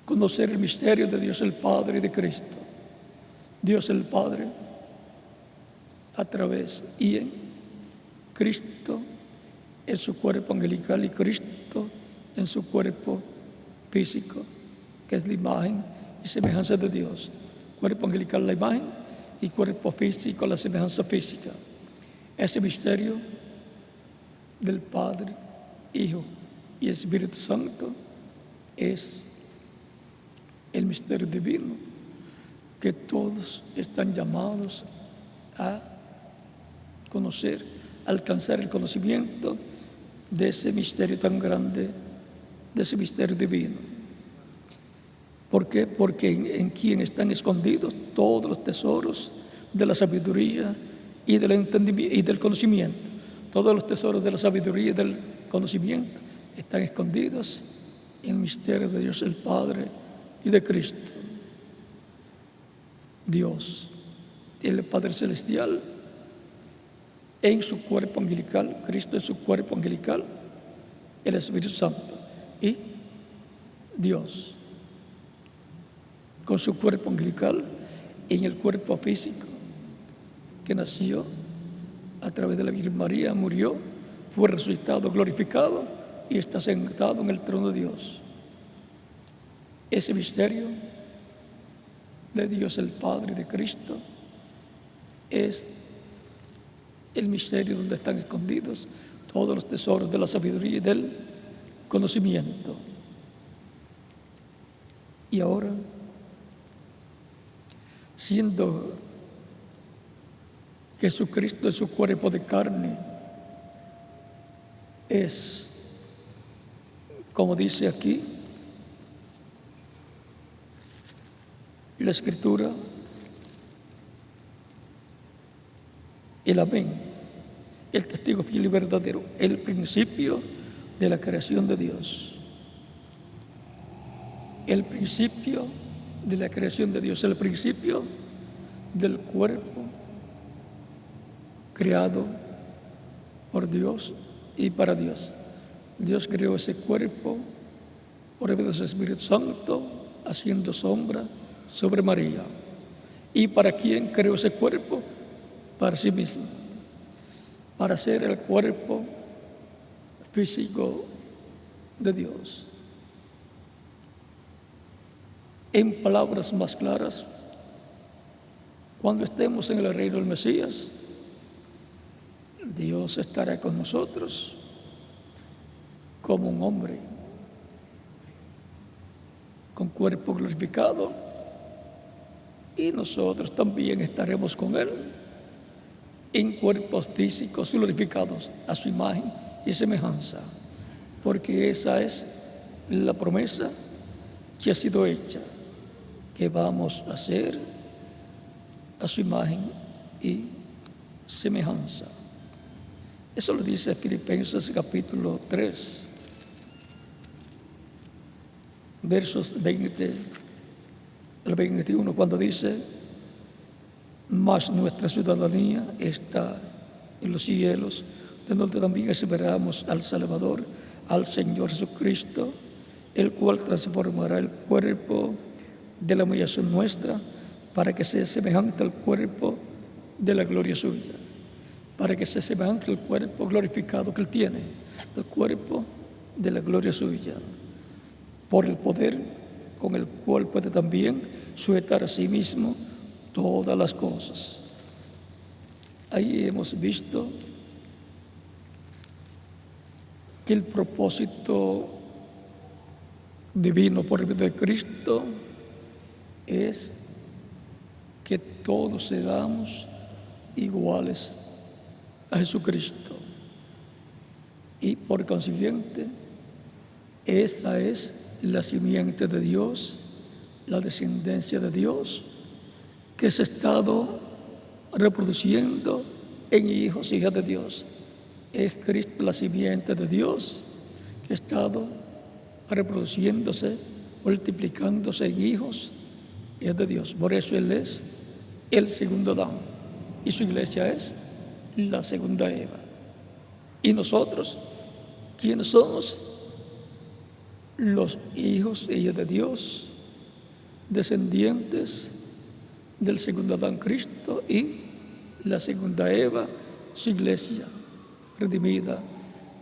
Conocer el misterio de Dios el Padre y de Cristo. Dios el Padre a través y en Cristo en su cuerpo angelical y Cristo en su cuerpo físico, que es la imagen y semejanza de Dios. Cuerpo angelical la imagen y cuerpo físico la semejanza física. Ese misterio del Padre, Hijo y Espíritu Santo es el misterio divino que todos están llamados a conocer, a alcanzar el conocimiento de ese misterio tan grande, de ese misterio divino. ¿Por qué? Porque en quien están escondidos todos los tesoros de la sabiduría y del entendimiento y del conocimiento. Todos los tesoros de la sabiduría y del conocimiento están escondidos en el misterio de Dios el Padre y de Cristo. Dios, el Padre Celestial, en su cuerpo angelical, Cristo en su cuerpo angelical, el Espíritu Santo, y Dios con su cuerpo angelical en el cuerpo físico que nació a través de la Virgen María, murió, fue resucitado, glorificado y está sentado en el trono de Dios. Ese misterio de Dios el Padre y de Cristo es el misterio donde están escondidos todos los tesoros de la sabiduría y del conocimiento. Y ahora, siendo Jesucristo en su cuerpo de carne, es, como dice aquí la Escritura, el amén, el testigo fiel y verdadero, el principio de la creación de Dios. El principio de la creación de Dios, el principio del cuerpo creado por Dios y para Dios. Dios creó ese cuerpo por medio de su Espíritu Santo, haciendo sombra sobre María. ¿Y para quién creó ese cuerpo? Para sí mismo, para ser el cuerpo físico de Dios. En palabras más claras, cuando estemos en el reino del Mesías, Dios estará con nosotros como un hombre, con cuerpo glorificado, y nosotros también estaremos con Él en cuerpos físicos glorificados a su imagen y semejanza, porque esa es la promesa que ha sido hecha, que vamos a ser a su imagen y semejanza. Eso lo dice Filipenses capítulo 3, versos 20 al 21, cuando dice: mas nuestra ciudadanía está en los cielos, de donde también esperamos al Salvador, al Señor Jesucristo, el cual transformará el cuerpo de la humillación nuestra para que sea semejante al cuerpo de la gloria suya, para que sea semejante al cuerpo glorificado que Él tiene, el cuerpo de la gloria suya, por el poder con el cual puede también sujetar a sí mismo todas las cosas. Ahí hemos visto que el propósito divino por medio de Cristo es que todos seamos iguales a Jesucristo. Y por consiguiente, esa es la simiente de Dios, la descendencia de Dios, que se ha estado reproduciendo en hijos y hijas de Dios. Es Cristo la simiente de Dios que ha estado reproduciéndose, multiplicándose en hijos y hijas de Dios. Por eso Él es el segundo Adán y su iglesia es la segunda Eva. Y nosotros, ¿quiénes somos? Los hijos y hijas de Dios, descendientes del segundo Adán, Cristo, y la segunda Eva, su iglesia, redimida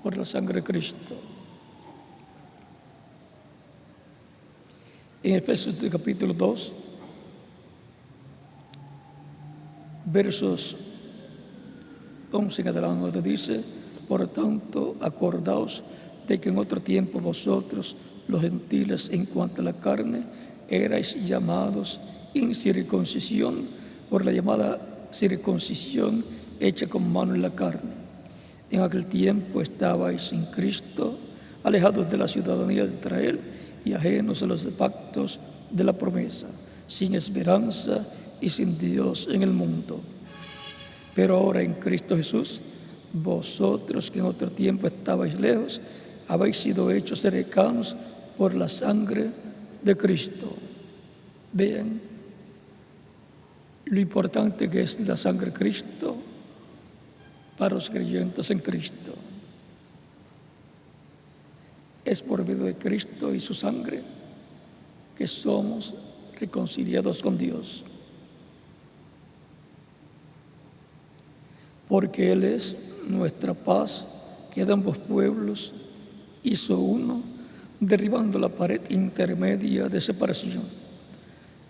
por la sangre de Cristo. En Efesios capítulo 2, versos 11 en adelante dice: por tanto, acordaos de que en otro tiempo vosotros, los gentiles, en cuanto a la carne, erais llamados incircuncisión por la llamada circuncisión hecha con mano en la carne. En aquel tiempo estabais sin Cristo, alejados de la ciudadanía de Israel y ajenos a los pactos de la promesa, sin esperanza y sin Dios en el mundo. Pero ahora en Cristo Jesús, vosotros que en otro tiempo estabais lejos, habéis sido hechos cercanos por la sangre de Cristo. Vean lo importante que es la sangre de Cristo para los creyentes en Cristo. Es por medio de Cristo y su sangre que somos reconciliados con Dios. Porque Él es nuestra paz, que de ambos pueblos hizo uno, derribando la pared intermedia de separación,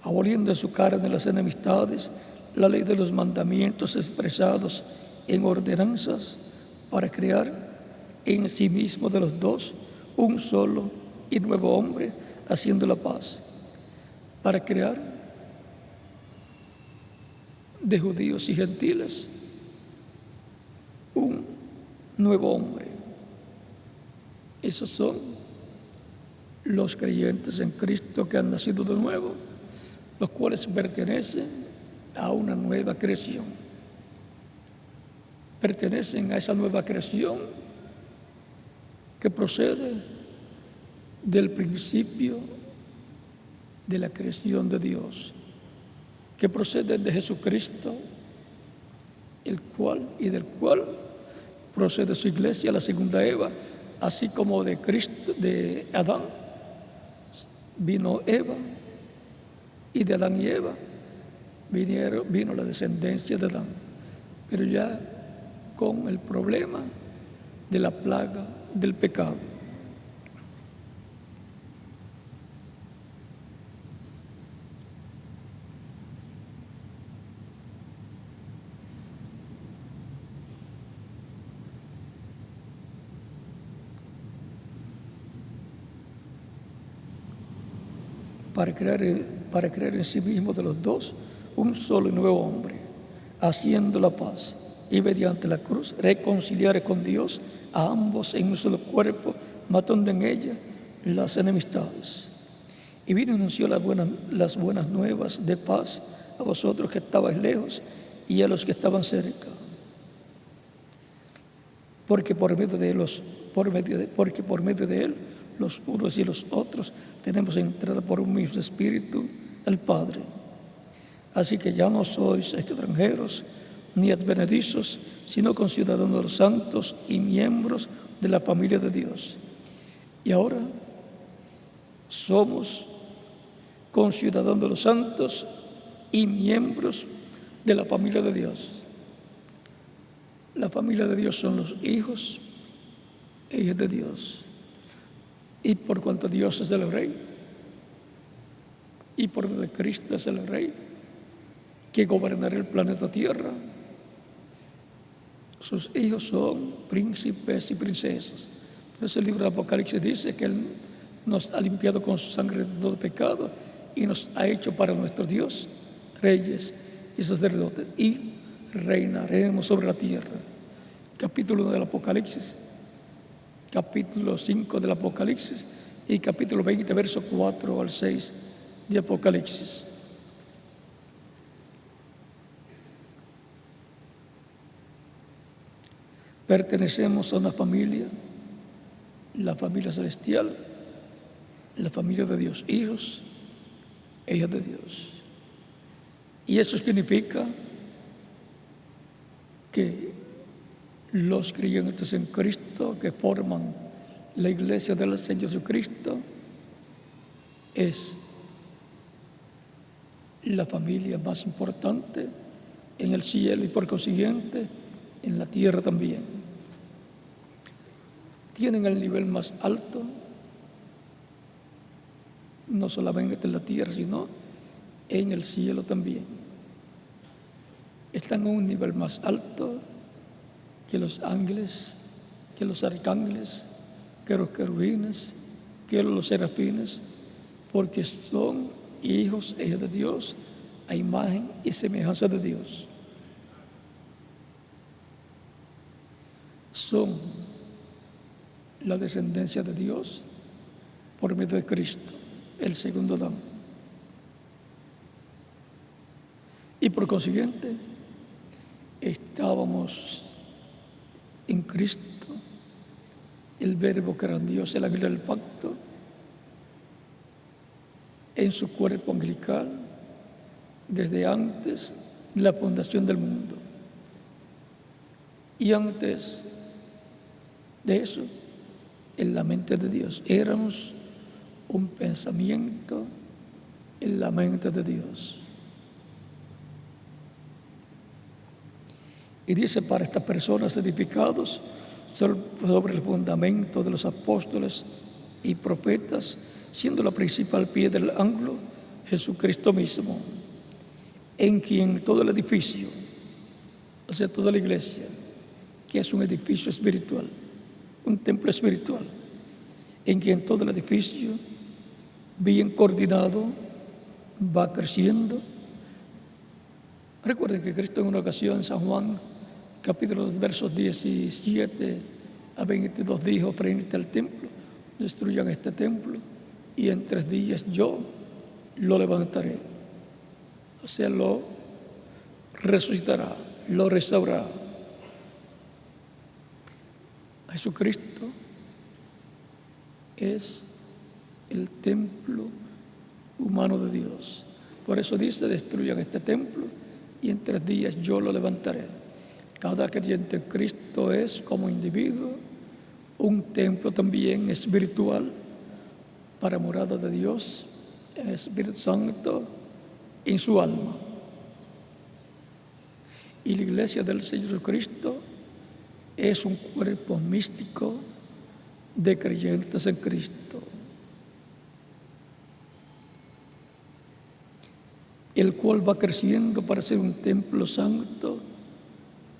aboliendo en su carne las enemistades, la ley de los mandamientos expresados en ordenanzas, para crear en sí mismo de los dos un solo y nuevo hombre, haciendo la paz, para crear de judíos y gentiles un nuevo hombre. Esos son los creyentes en Cristo que han nacido de nuevo, los cuales pertenecen a una nueva creación. Pertenecen a esa nueva creación que procede del principio de la creación de Dios, que procede de Jesucristo, el cual y del cual procede su iglesia, la segunda Eva, así como de Cristo, de Adán vino Eva, y de Adán y Eva vino la descendencia de Adán, pero ya con el problema de la plaga del pecado. Para crear en sí mismo de los dos un solo y nuevo hombre, haciendo la paz, y mediante la cruz reconciliar con Dios a ambos en un solo cuerpo, matando en ella las enemistades. Y vino y anunció las buenas nuevas de paz a vosotros que estabais lejos y a los que estaban cerca. Porque por medio de Él, los unos y los otros, tenemos entrada por un mismo Espíritu al Padre. Así que ya no sois extranjeros ni advenedizos, sino conciudadanos de los santos y miembros de la familia de Dios. Y ahora somos conciudadanos de los santos y miembros de la familia de Dios. La familia de Dios son los hijos e hijas de Dios. Y por cuanto Dios es el Rey, y por medio de Cristo es el Rey, que gobernará el planeta Tierra, sus hijos son príncipes y princesas. Por eso el libro de Apocalipsis dice que Él nos ha limpiado con su sangre de todo pecado y nos ha hecho para nuestro Dios reyes y sacerdotes, y reinaremos sobre la tierra. Capítulo 1 del Apocalipsis, capítulo 5 del Apocalipsis y capítulo 20, verso 4 al 6 de Apocalipsis. Pertenecemos a una familia, la familia celestial, la familia de Dios, hijos e hijas de Dios. Y eso significa que los creyentes en Cristo que forman la iglesia del Señor Jesucristo es la familia más importante en el cielo y por consiguiente en la tierra también. Tienen el nivel más alto, no solamente en la tierra, sino en el cielo también. Están a un nivel más alto que los ángeles, que los arcángeles, que los querubines, que los serafines, porque son hijos e hijas de Dios, a imagen y semejanza de Dios. Son la descendencia de Dios por medio de Cristo, el segundo Adán. Y por consiguiente, estábamos en Cristo, el Verbo que era Dios, el ángel del pacto, en su cuerpo angelical, desde antes de la fundación del mundo. Y antes de eso, en la mente de Dios, éramos un pensamiento en la mente de Dios. Y dice, para estas personas edificados sobre el fundamento de los apóstoles y profetas, siendo la principal pie del ángulo Jesucristo mismo, en quien todo el edificio, o sea, toda la iglesia, que es un edificio espiritual, un templo espiritual, en quien todo el edificio, bien coordinado, va creciendo. Recuerden que Cristo en una ocasión en San Juan, capítulo 2, versos 17 a 22, dijo frente al templo: destruyan este templo y en 3 días yo lo levantaré. O sea, lo resucitará, lo restaurará. Jesucristo es el templo humano de Dios. Por eso dice, destruyan este templo y en 3 días yo lo levantaré. Cada creyente en Cristo es, como individuo, un templo también espiritual para morada de Dios, el Espíritu Santo, en su alma. Y la iglesia del Señor Jesucristo es un cuerpo místico de creyentes en Cristo, el cual va creciendo para ser un templo santo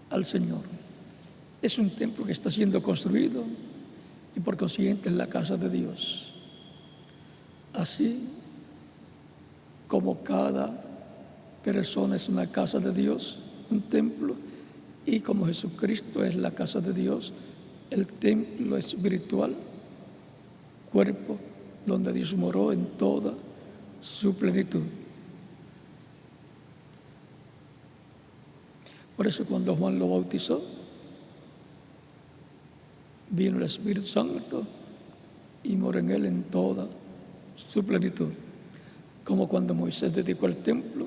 al Señor. Es un templo que está siendo construido y por consiguiente es la casa de Dios. Así como cada persona es una casa de Dios, un templo, y como Jesucristo es la casa de Dios, el templo espiritual, cuerpo donde Dios moró en toda su plenitud. Por eso cuando Juan lo bautizó, vino el Espíritu Santo y moró en él en toda su plenitud. Como cuando Moisés dedicó el templo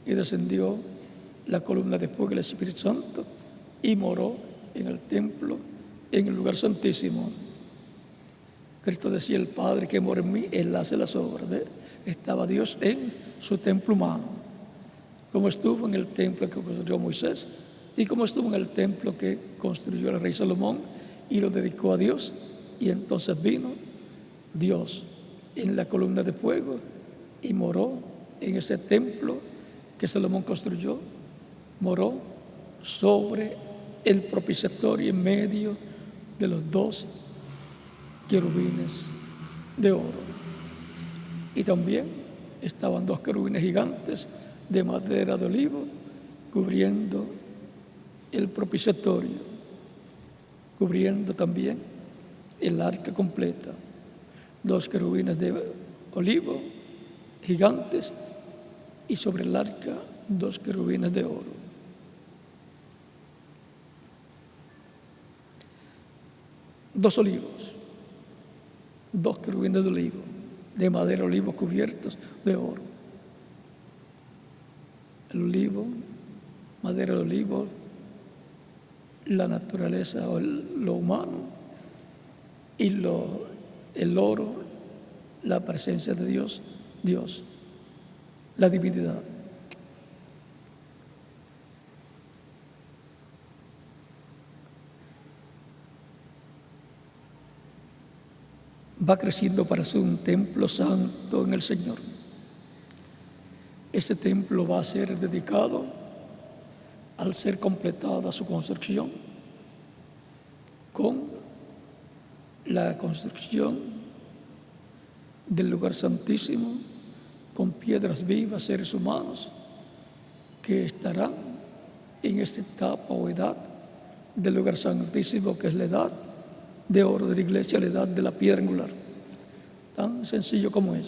y descendió la columna de fuego del Espíritu Santo y moró en el templo, en el lugar santísimo. Cristo decía: el Padre que mora en mí, Él hace las obras. ¿Ve? Estaba Dios en su templo humano, como estuvo en el templo que construyó Moisés y como estuvo en el templo que construyó el rey Salomón y lo dedicó a Dios. Y entonces vino Dios en la columna de fuego y moró en ese templo que Salomón construyó, moró sobre el propiciatorio en medio de los dos querubines de oro. Y también estaban dos querubines gigantes de madera de olivo cubriendo el propiciatorio, cubriendo también el arca completa. Dos querubines de olivo gigantes y sobre el arca dos querubines de oro. Dos olivos, dos querubines de olivo, de madera de olivo cubiertos de oro. El olivo, madera de olivo, la naturaleza o lo humano, y el oro, la presencia de Dios, la divinidad. Va creciendo para ser un templo santo en el Señor. Este templo va a ser dedicado, al ser completada su construcción, con la construcción del lugar santísimo, con piedras vivas, seres humanos, que estarán en esta etapa o edad del lugar santísimo, que es la edad de oro de la iglesia, la edad de la piedra angular. Tan sencillo como es.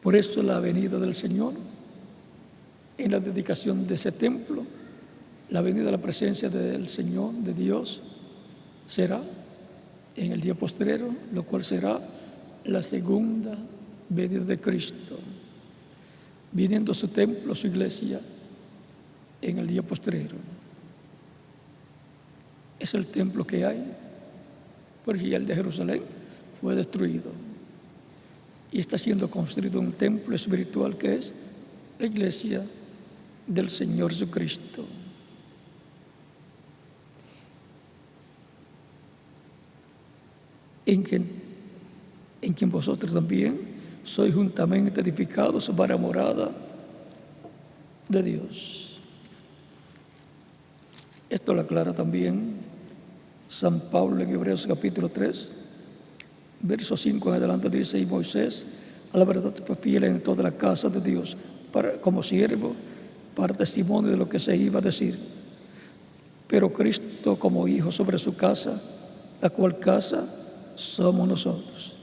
Por eso la venida del Señor, en la dedicación de ese templo, la venida de la presencia del Señor, de Dios, será en el día postrero, lo cual será la segunda venida de Cristo, viniendo a su templo, a su iglesia, en el día postrero. Es el templo que hay, porque ya el de Jerusalén fue destruido y está siendo construido un templo espiritual que es la iglesia del Señor Jesucristo. En quien vosotros también sois juntamente edificados para morada de Dios. Esto lo aclara también San Pablo en Hebreos capítulo 3, verso 5 en adelante. Dice: y Moisés a la verdad fue fiel en toda la casa de Dios, como siervo, para testimonio de lo que se iba a decir. Pero Cristo como hijo sobre su casa, la cual casa somos nosotros.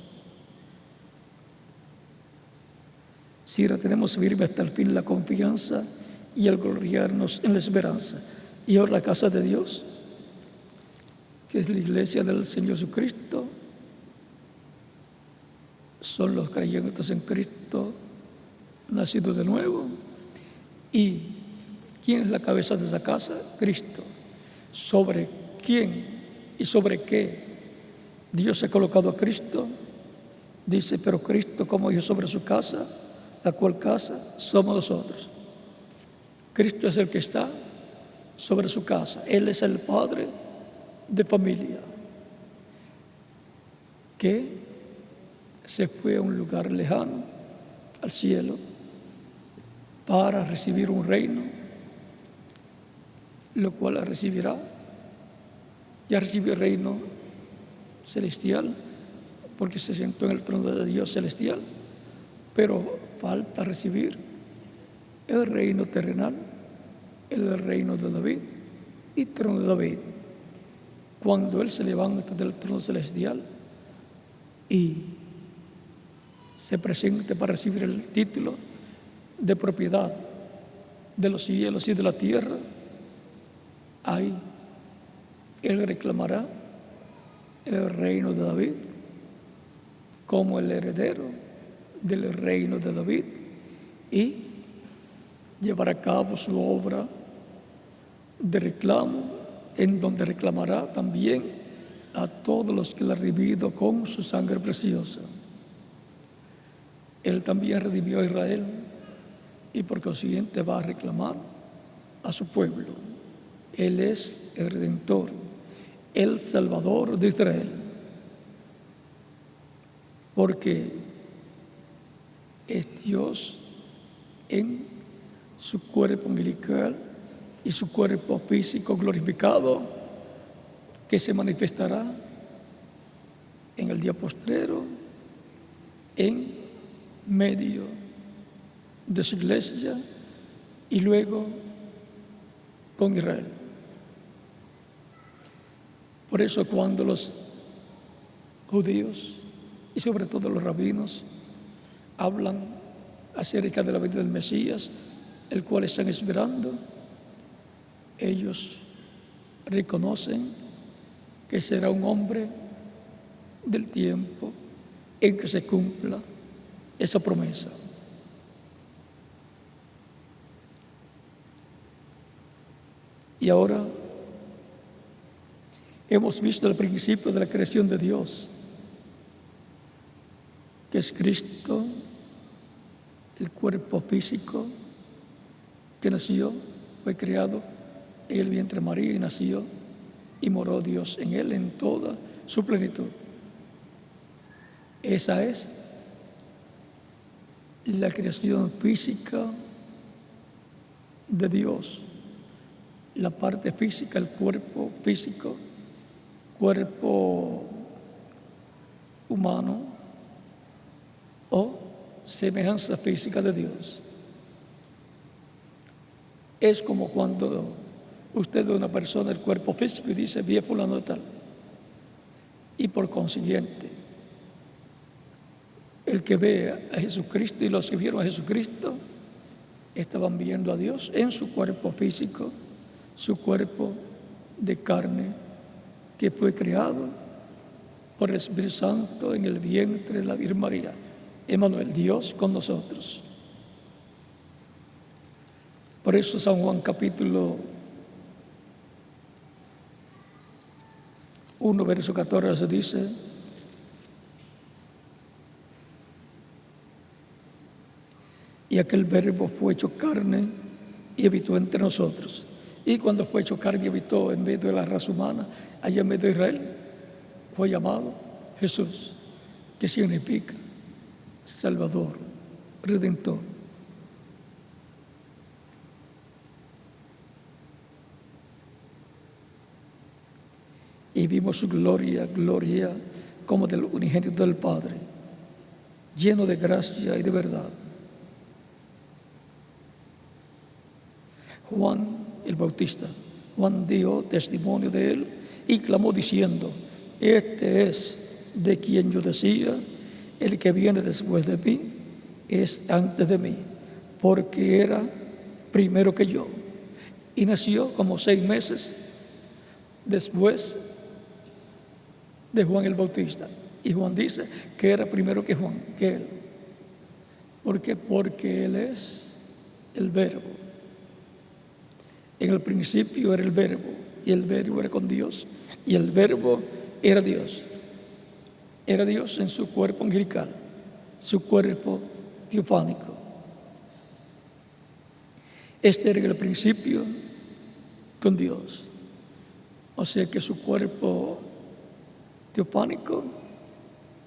Si retenemos firme hasta el fin la confianza y el gloriarnos en la esperanza. Y ahora la casa de Dios, que es la iglesia del Señor Jesucristo, son los creyentes en Cristo, nacidos de nuevo. ¿Y quién es la cabeza de esa casa? Cristo. ¿Sobre quién y sobre qué Dios ha colocado a Cristo? Dice: pero Cristo como hijo sobre su casa, la cual casa somos nosotros. Cristo es el que está sobre su casa. Él es el padre de familia que se fue a un lugar lejano, al cielo, para recibir un reino, lo cual recibirá. Ya recibió el reino celestial porque se sentó en el trono de Dios celestial, pero falta recibir el reino terrenal, el reino de David y trono de David. Cuando Él se levanta del trono celestial y se presente para recibir el título de propiedad de los cielos y de la tierra, ahí Él reclamará el reino de David como el heredero del reino de David y llevará a cabo su obra de reclamo, en donde reclamará también a todos los que le han redimido con su sangre preciosa. Él también redimió a Israel y por consiguiente va a reclamar a su pueblo. Él es el Redentor, el Salvador de Israel, porque es Dios en su cuerpo angelical y su cuerpo físico glorificado, que se manifestará en el día postrero en medio de su iglesia y luego con Israel. Por eso cuando los judíos y sobre todo los rabinos hablan acerca de la venida del Mesías, el cual están esperando, ellos reconocen que será un hombre del tiempo en que se cumpla esa promesa. Y ahora hemos visto el principio de la creación de Dios, que es Cristo, el cuerpo físico que nació, fue creado en el vientre de María y nació y moró Dios en él en toda su plenitud. Esa es la creación física de Dios, la parte física, el cuerpo físico, cuerpo humano o semejanza física de Dios. Es como cuando usted ve a una persona, el cuerpo físico, y dice, vi a fulano de tal. Y por consiguiente, el que ve a Jesucristo y los que vieron a Jesucristo estaban viendo a Dios en su cuerpo físico, su cuerpo de carne que fue creado por el Espíritu Santo en el vientre de la Virgen María. Emmanuel, Dios con nosotros. Por eso San Juan capítulo 1, verso 14 dice: y aquel verbo fue hecho carne y habitó entre nosotros. Y cuando fue hecho carne y habitó en medio de la raza humana, allá en medio de Israel, fue llamado Jesús, que significa Salvador, Redentor. Y vimos su gloria, gloria como del unigénito del Padre, lleno de gracia y de verdad. Juan el Bautista, Juan dio testimonio de él y clamó diciendo: este es de quien yo decía, el que viene después de mí es antes de mí, porque era primero que yo. Y nació como 6 meses después de Juan el Bautista. Y Juan dice que era primero que Juan, que él. ¿Por qué? Porque él es el Verbo. En el principio era el Verbo, y el Verbo era con Dios, y el Verbo era Dios. Era Dios en su cuerpo angelical, su cuerpo teofánico. Este era el principio con Dios. O sea que su cuerpo teofánico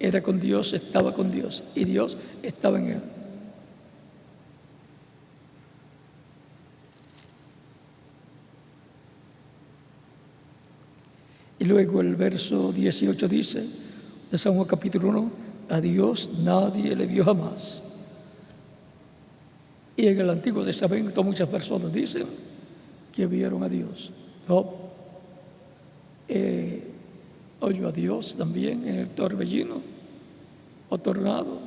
era con Dios, estaba con Dios, y Dios estaba en él. Y luego el verso 18 dice, de San Juan capítulo 1, a Dios nadie le vio jamás. Y en el Antiguo Testamento muchas personas dicen que vieron a Dios. Job oyó a Dios también en el torbellino o tornado.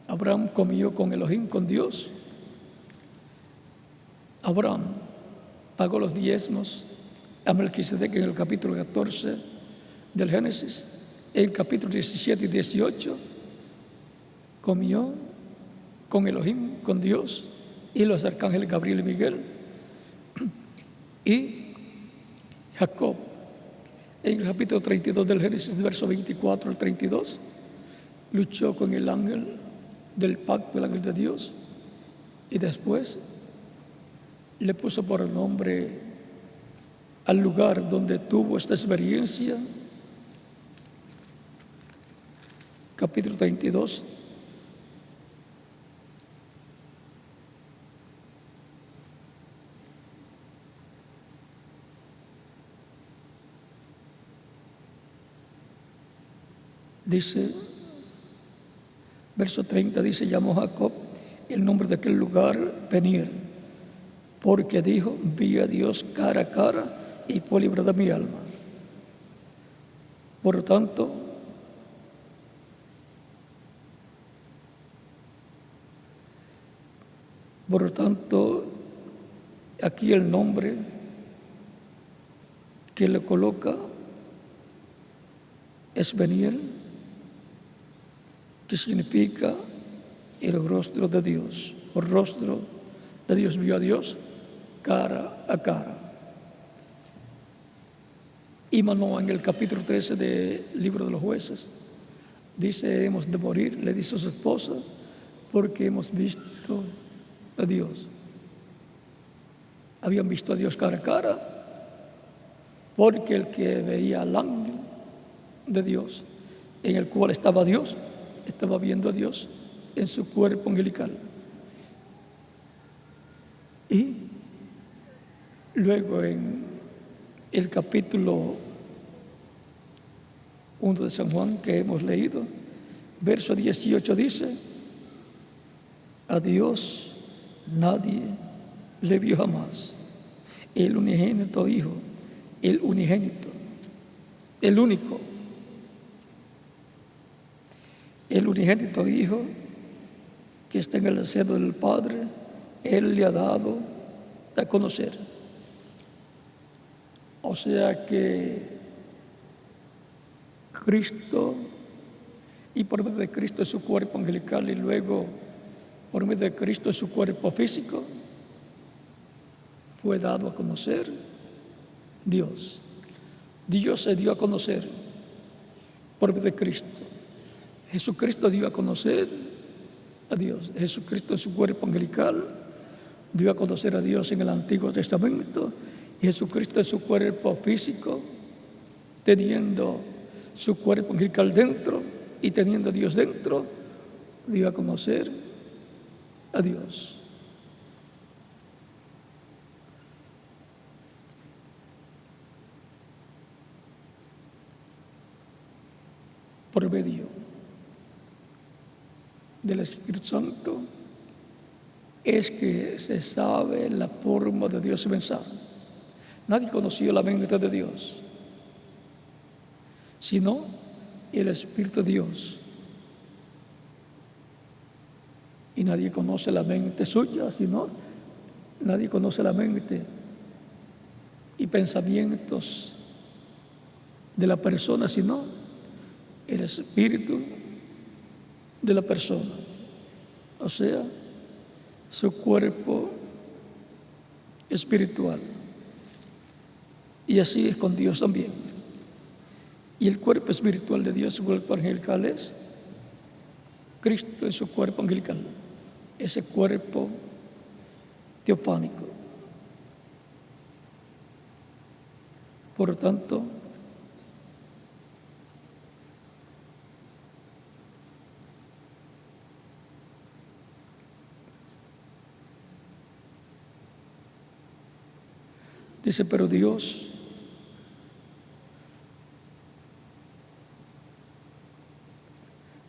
Abraham comió con Elohim, con Dios, Abraham pagó los diezmos a Melquisedec en el capítulo 14 del Génesis. En el capítulo 17 y 18 comió con Elohim, con Dios, y los arcángeles Gabriel y Miguel. Y Jacob, en el capítulo 32 del Génesis, verso 24 al 32, luchó con el ángel del pacto, el ángel de Dios, y después le puso por nombre al lugar donde tuvo esta experiencia, capítulo 32, dice, verso 30, dice, llamó Jacob el nombre de aquel lugar Peniel, porque dijo, vi a Dios cara a cara y fue librada mi alma. Por lo tanto, aquí el nombre que le coloca es Peniel, que significa el rostro de Dios. El rostro de Dios, vio a Dios cara a cara. Y Manoah, en el capítulo 13 del libro de los jueces, dice, hemos de morir, le dice a su esposa, porque hemos visto a Dios. Habían visto a Dios cara a cara, porque el que veía al ángel de Dios, en el cual estaba Dios, estaba viendo a Dios en su cuerpo angelical. Y luego en el capítulo 1 de San Juan que hemos leído, verso 18 dice, a Dios nadie le vio jamás. El unigénito Hijo, el unigénito, el único, el unigénito Hijo que está en el seno del Padre, Él le ha dado a conocer. O sea que Cristo, y por medio de Cristo es su cuerpo angelical, y luego por medio de Cristo es su cuerpo físico, fue dado a conocer Dios. Dios se dio a conocer por medio de Cristo. Jesucristo dio a conocer a Dios. Jesucristo en su cuerpo angelical dio a conocer a Dios en el Antiguo Testamento, y Jesucristo en su cuerpo físico, teniendo su cuerpo angelical dentro y teniendo a Dios dentro, dio a conocer a Dios. Por medio del Espíritu Santo es que se sabe la forma de Dios pensar. Nadie conoció la mente de Dios, sino el Espíritu de Dios. Y nadie conoce la mente suya, sino nadie conoce la mente y pensamientos de la persona, sino el espíritu de la persona, o sea, su cuerpo espiritual. Y así es con Dios también. Y el cuerpo espiritual de Dios, su cuerpo angelical, es Cristo en su cuerpo angelical, ese cuerpo teofánico. Por lo tanto, dice, pero Dios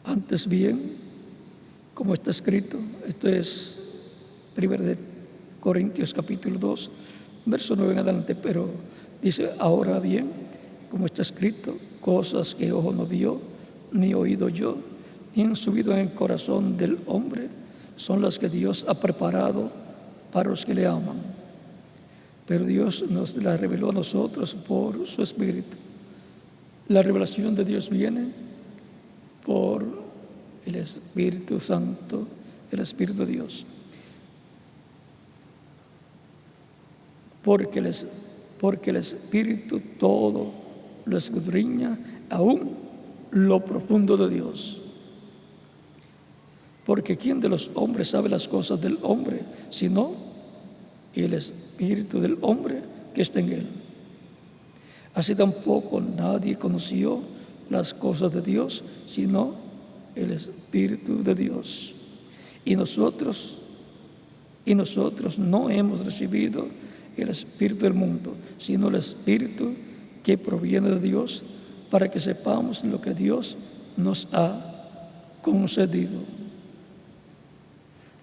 antes bien, como está escrito, esto es 1 de Corintios capítulo 2, verso 9 en adelante, pero dice, ahora bien, como está escrito, cosas que ojo no vio, ni oído yo, ni han subido en el corazón del hombre, son las que Dios ha preparado para los que le aman. pero Dios nos la reveló a nosotros por su Espíritu. La revelación de Dios viene por el Espíritu Santo, el Espíritu de Dios. Porque el Espíritu todo lo escudriña, aún lo profundo de Dios. Porque ¿quién de los hombres sabe las cosas del hombre, sino el Espíritu del hombre que está en él? Así tampoco nadie conoció las cosas de Dios, sino el Espíritu de Dios. Y nosotros no hemos recibido el Espíritu del mundo, sino el Espíritu que proviene de Dios, para que sepamos lo que Dios nos ha concedido.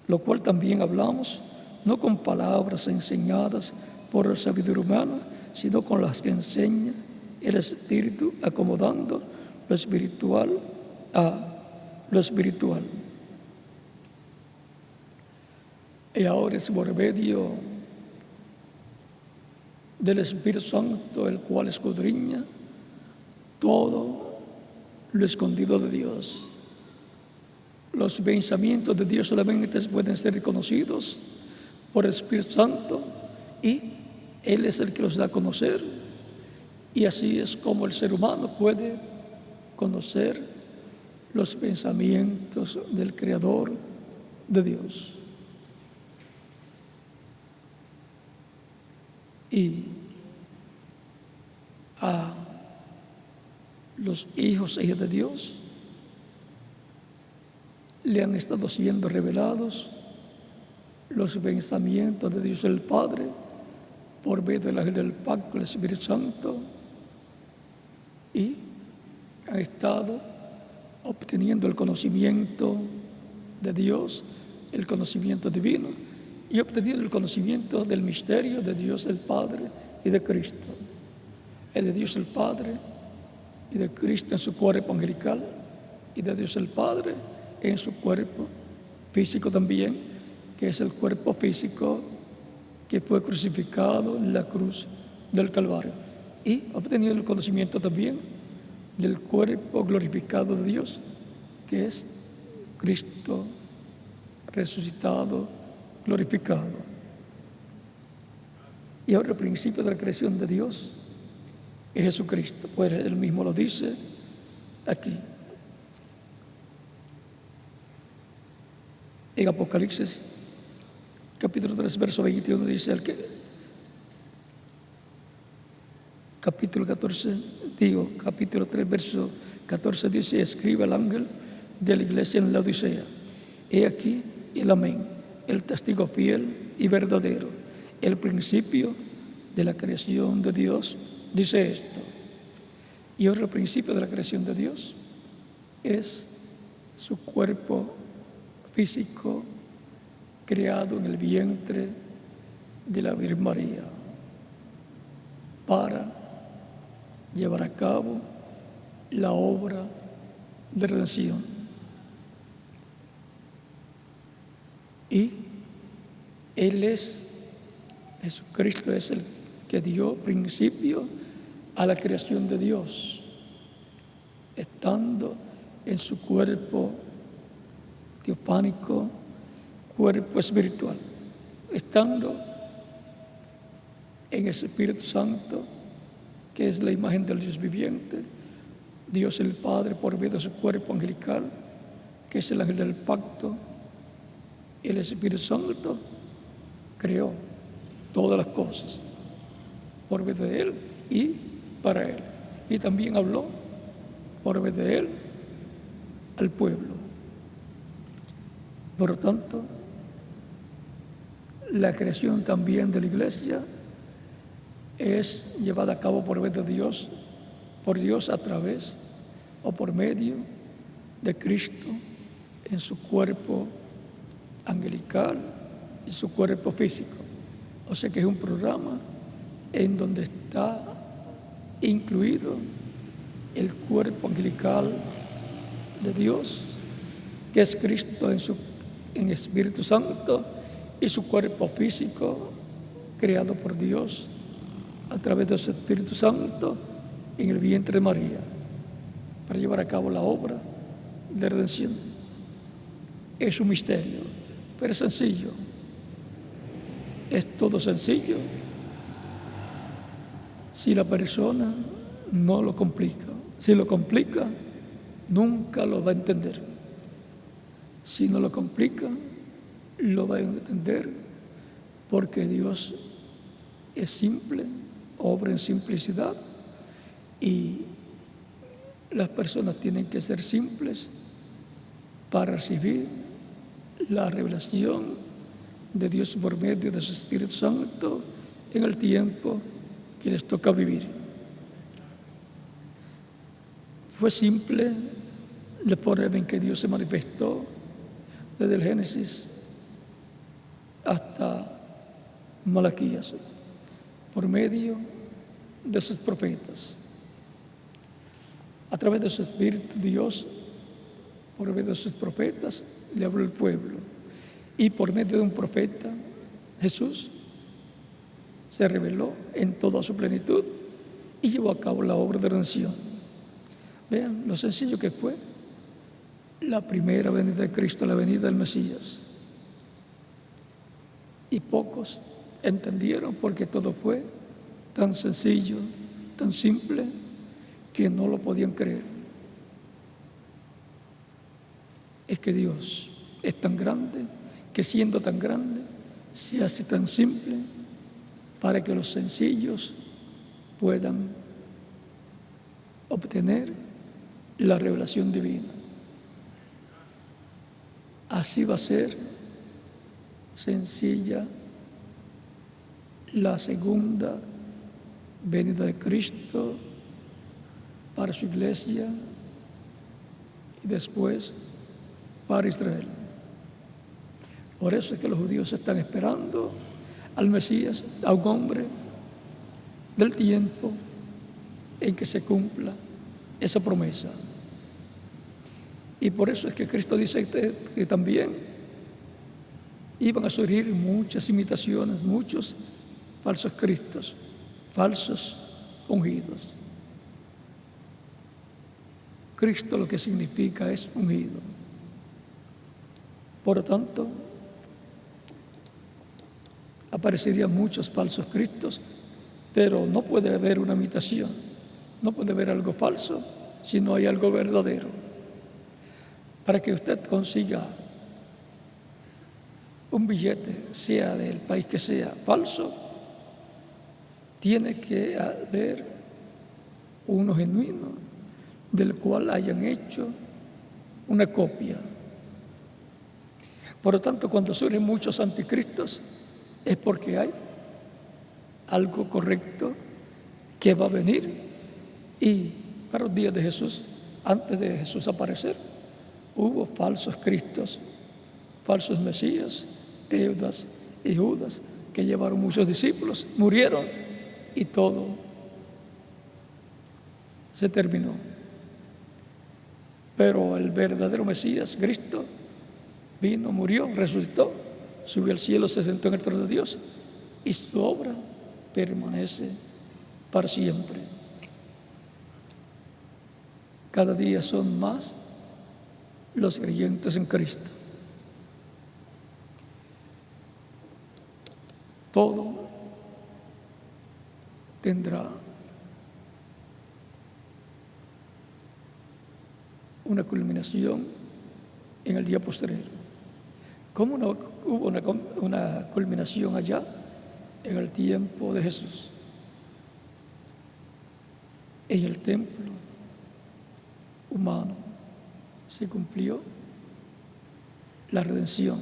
Lo cual también hablamos, no con palabras enseñadas por la sabiduría humana, sino con las que enseña el Espíritu, acomodando lo espiritual a lo espiritual. Y ahora es por medio del Espíritu Santo, el cual escudriña todo lo escondido de Dios. Los pensamientos de Dios solamente pueden ser reconocidos por el Espíritu Santo, y Él es el que los da a conocer. Y así es como el ser humano puede conocer los pensamientos del Creador de Dios. Y a los hijos e hijas de Dios le han estado siendo revelados los pensamientos de Dios el Padre por medio del ángel del pacto, el Espíritu Santo, y han estado obteniendo el conocimiento de Dios, el conocimiento divino, y obteniendo el conocimiento del misterio de Dios el Padre y de Cristo. El de Dios el Padre y de Cristo en su cuerpo angelical, y de Dios el Padre en su cuerpo físico también, que es el cuerpo físico que fue crucificado en la cruz del Calvario. Y obteniendo el conocimiento también del cuerpo glorificado de Dios, que es Cristo resucitado, glorificado. Y ahora el principio de la creación de Dios es Jesucristo, pues Él mismo lo dice aquí. En Apocalipsis capítulo 3, verso 21 dice capítulo 3, verso 14 dice: escribe al ángel de la iglesia en la Odisea, he aquí el amén, el testigo fiel y verdadero, el principio de la creación de Dios, dice esto. Y ahora el principio de la creación de Dios es su cuerpo físico creado en el vientre de la Virgen María para llevar a cabo la obra de redención. Y Jesucristo es el que dio principio a la creación de Dios, estando en su cuerpo teofánico, cuerpo espiritual, estando en el Espíritu Santo, que es la imagen del Dios viviente, Dios el Padre por medio de su cuerpo angelical, que es el ángel del pacto. El Espíritu Santo creó todas las cosas por medio de Él y para Él. Y también habló por medio de Él al pueblo. Por lo tanto, la creación también de la iglesia es llevada a cabo por medio de Dios, por Dios a través o por medio de Cristo en su cuerpo angelical y su cuerpo físico. O sea que es un programa en donde está incluido el cuerpo angelical de Dios, que es Cristo en Espíritu Santo, y su cuerpo físico, creado por Dios a través de su Espíritu Santo en el vientre de María, para llevar a cabo la obra de redención. Es un misterio, pero es sencillo. Es todo sencillo si la persona no lo complica. Si lo complica, nunca lo va a entender. Si no lo complica, lo va a entender, porque Dios es simple, obra en simplicidad, y las personas tienen que ser simples para recibir la revelación de Dios por medio de su Espíritu Santo en el tiempo que les toca vivir. Fue simple la forma en que Dios se manifestó desde el Génesis hasta Malaquías, por medio de sus profetas. A través de su Espíritu, Dios, por medio de sus profetas, le habló al pueblo. Y por medio de un profeta, Jesús, se reveló en toda su plenitud y llevó a cabo la obra de redención. Vean lo sencillo que fue la primera venida de Cristo, la venida del Mesías. Y pocos entendieron, porque todo fue tan sencillo, tan simple, que no lo podían creer. Es que Dios es tan grande, que siendo tan grande, se hace tan simple para que los sencillos puedan obtener la revelación divina. Así va a ser sencilla la segunda venida de Cristo para su iglesia y después para Israel. Por eso es que los judíos están esperando al Mesías, a un hombre del tiempo en que se cumpla esa promesa. Y por eso es que Cristo dice que también iban a surgir muchas imitaciones, muchos falsos cristos, falsos ungidos. Cristo lo que significa es ungido. Por lo tanto, aparecerían muchos falsos cristos, pero no puede haber una imitación, no puede haber algo falso si no hay algo verdadero. Para que usted consiga un billete, sea del país que sea, falso, tiene que haber uno genuino del cual hayan hecho una copia. Por lo tanto, cuando surgen muchos anticristos, es porque hay algo correcto que va a venir. Y para los días de Jesús, antes de Jesús aparecer, hubo falsos cristos, falsos mesías, Teudas y Judas, que llevaron muchos discípulos, murieron y todo se terminó. Pero el verdadero Mesías, Cristo, vino, murió, resucitó, subió al cielo, se sentó en el trono de Dios, y su obra permanece para siempre. Cada día son más los creyentes en Cristo. Todo tendrá una culminación en el día posterior. ¿Cómo no hubo una culminación allá en el tiempo de Jesús? En el templo humano se cumplió la redención.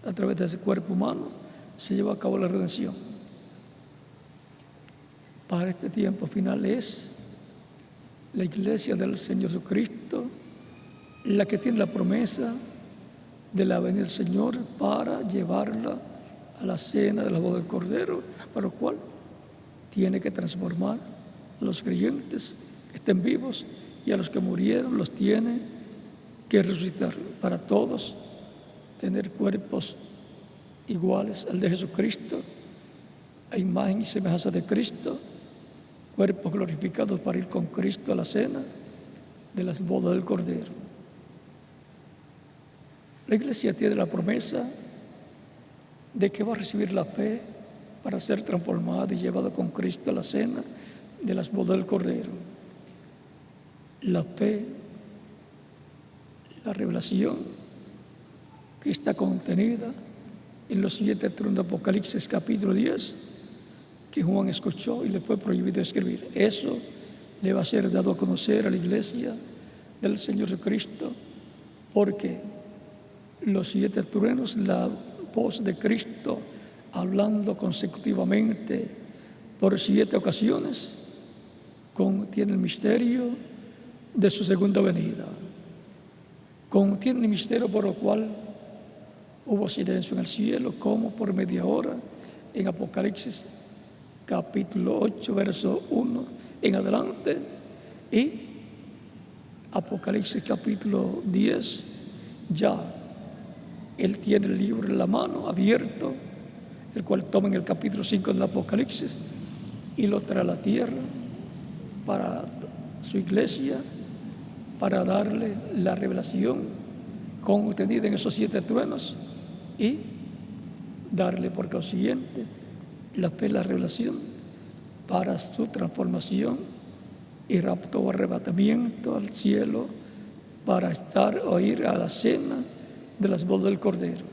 A través de ese cuerpo humano se llevó a cabo la redención. Para este tiempo final es la iglesia del Señor Jesucristo la que tiene la promesa de la venida del Señor para llevarla a la cena de la boda del Cordero, para lo cual tiene que transformar a los creyentes que estén vivos, y a los que murieron los tiene que resucitar, para todos tener cuerpos iguales al de Jesucristo, a imagen y semejanza de Cristo, cuerpos glorificados para ir con Cristo a la cena de las bodas del Cordero. La iglesia tiene la promesa de que va a recibir la fe para ser transformada y llevada con Cristo a la cena de las bodas del Cordero. La fe, la revelación que está contenida en los 7 tronos de Apocalipsis capítulo 10, que Juan escuchó y le fue prohibido escribir. Eso le va a ser dado a conocer a la iglesia del Señor Jesucristo, porque los 7 truenos, la voz de Cristo hablando consecutivamente por 7 ocasiones, contiene el misterio de su segunda venida. Contiene el misterio por lo cual hubo silencio en el cielo, como por media hora en Apocalipsis capítulo 8, verso 1 en adelante, y Apocalipsis capítulo 10, ya Él tiene el libro en la mano abierto, el cual toma en el capítulo 5 del Apocalipsis y lo trae a la tierra para su iglesia, para darle la revelación contenida en esos 7 truenos y darle por consiguiente la fe, la revelación para su transformación y rapto o arrebatamiento al cielo para estar o ir a la cena de las bodas del Cordero.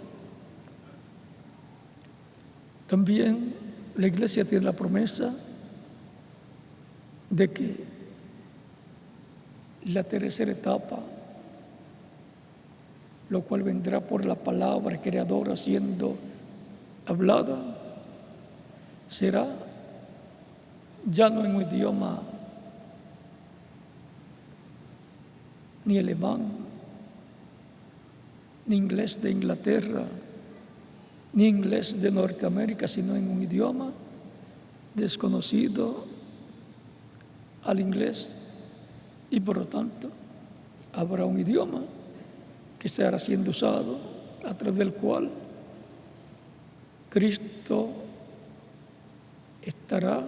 También la iglesia tiene la promesa de que la tercera etapa, lo cual vendrá por la palabra creadora siendo hablada, será ya no en un idioma ni alemán, ni inglés de Inglaterra, ni inglés de Norteamérica, sino en un idioma desconocido al inglés, y por lo tanto habrá un idioma que estará siendo usado a través del cual Cristo estará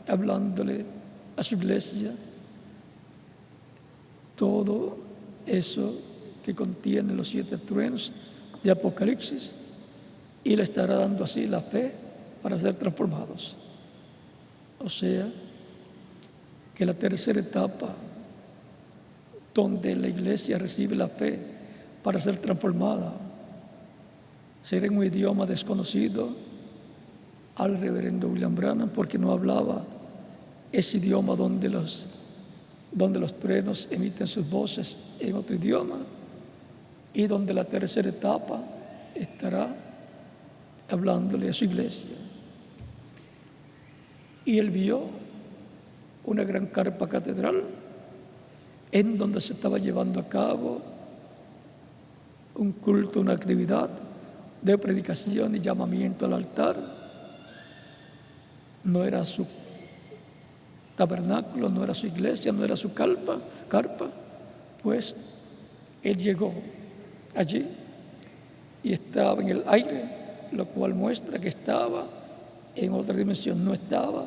hablándole a su iglesia todo eso que contiene los 7 truenos de Apocalipsis, y le estará dando así la fe para ser transformados. O sea, que la tercera etapa, donde la iglesia recibe la fe para ser transformada, será en un idioma desconocido al reverendo William Branham, porque no hablaba ese idioma donde los truenos emiten sus voces en otro idioma, y donde la tercera etapa estará hablándole a su iglesia. Y él vio una gran carpa catedral en donde se estaba llevando a cabo un culto, una actividad de predicación y llamamiento al altar. No era su tabernáculo, no era su iglesia, no era su carpa, pues él llegó allí y estaba en el aire, lo cual muestra que estaba en otra dimensión, no estaba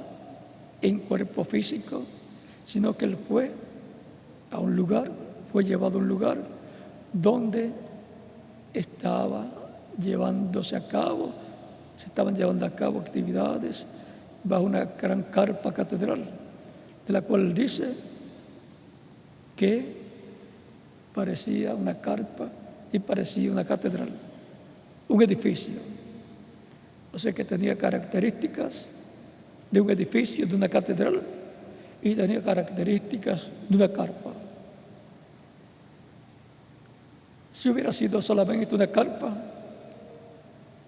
en cuerpo físico, sino que él fue llevado a un lugar donde se estaban llevando a cabo actividades bajo una gran carpa catedral, de la cual él dice que parecía una carpa y parecía una catedral, un edificio. O sea que tenía características de un edificio, de una catedral, y tenía características de una carpa. Si hubiera sido solamente una carpa,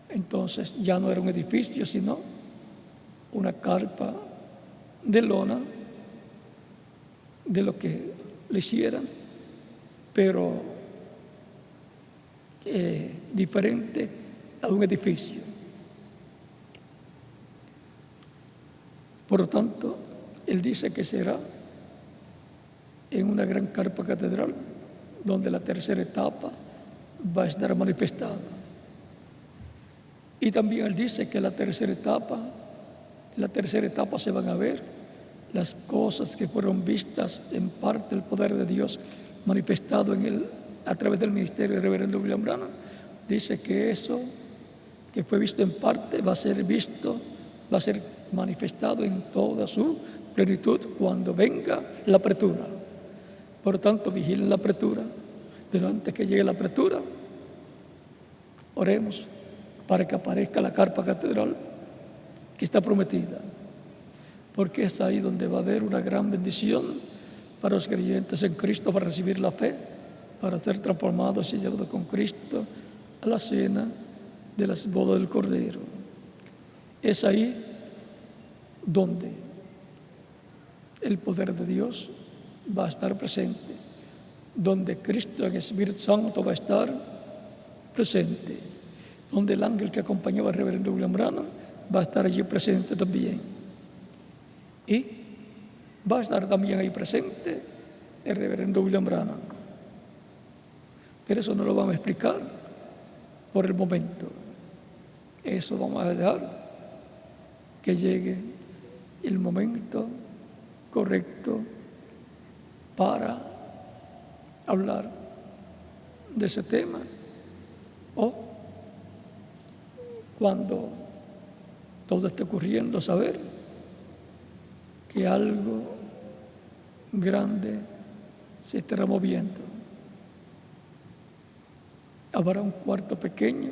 entonces ya no era un edificio, sino una carpa de lona, de lo que le hicieran, pero diferente a un edificio. Por lo tanto, él dice que será en una gran carpa catedral donde la tercera etapa va a estar manifestada. Y también Él dice que en la tercera etapa se van a ver las cosas que fueron vistas en parte el poder de Dios manifestado en Él a través del ministerio del reverendo William Branham. Dice que eso que fue visto en parte va a ser manifestado en toda su plenitud cuando venga la apertura. Por lo tanto, vigilen la apertura, pero antes que llegue la apertura, oremos para que aparezca la carpa catedral que está prometida, porque es ahí donde va a haber una gran bendición para los creyentes en Cristo, para recibir la fe, para ser transformados y llevados con Cristo a la cena de las bodas del Cordero. Es ahí donde el poder de Dios va a estar presente, donde Cristo en el Espíritu Santo va a estar presente, donde el ángel que acompañaba al reverendo William Branham va a estar allí presente también. Y va a estar también ahí presente el reverendo William Branham. Pero eso no lo vamos a explicar por el momento. Eso vamos a dejar que llegue el momento correcto para hablar de ese tema, o cuando todo esté ocurriendo, saber que algo grande se estará moviendo. Habrá un cuarto pequeño,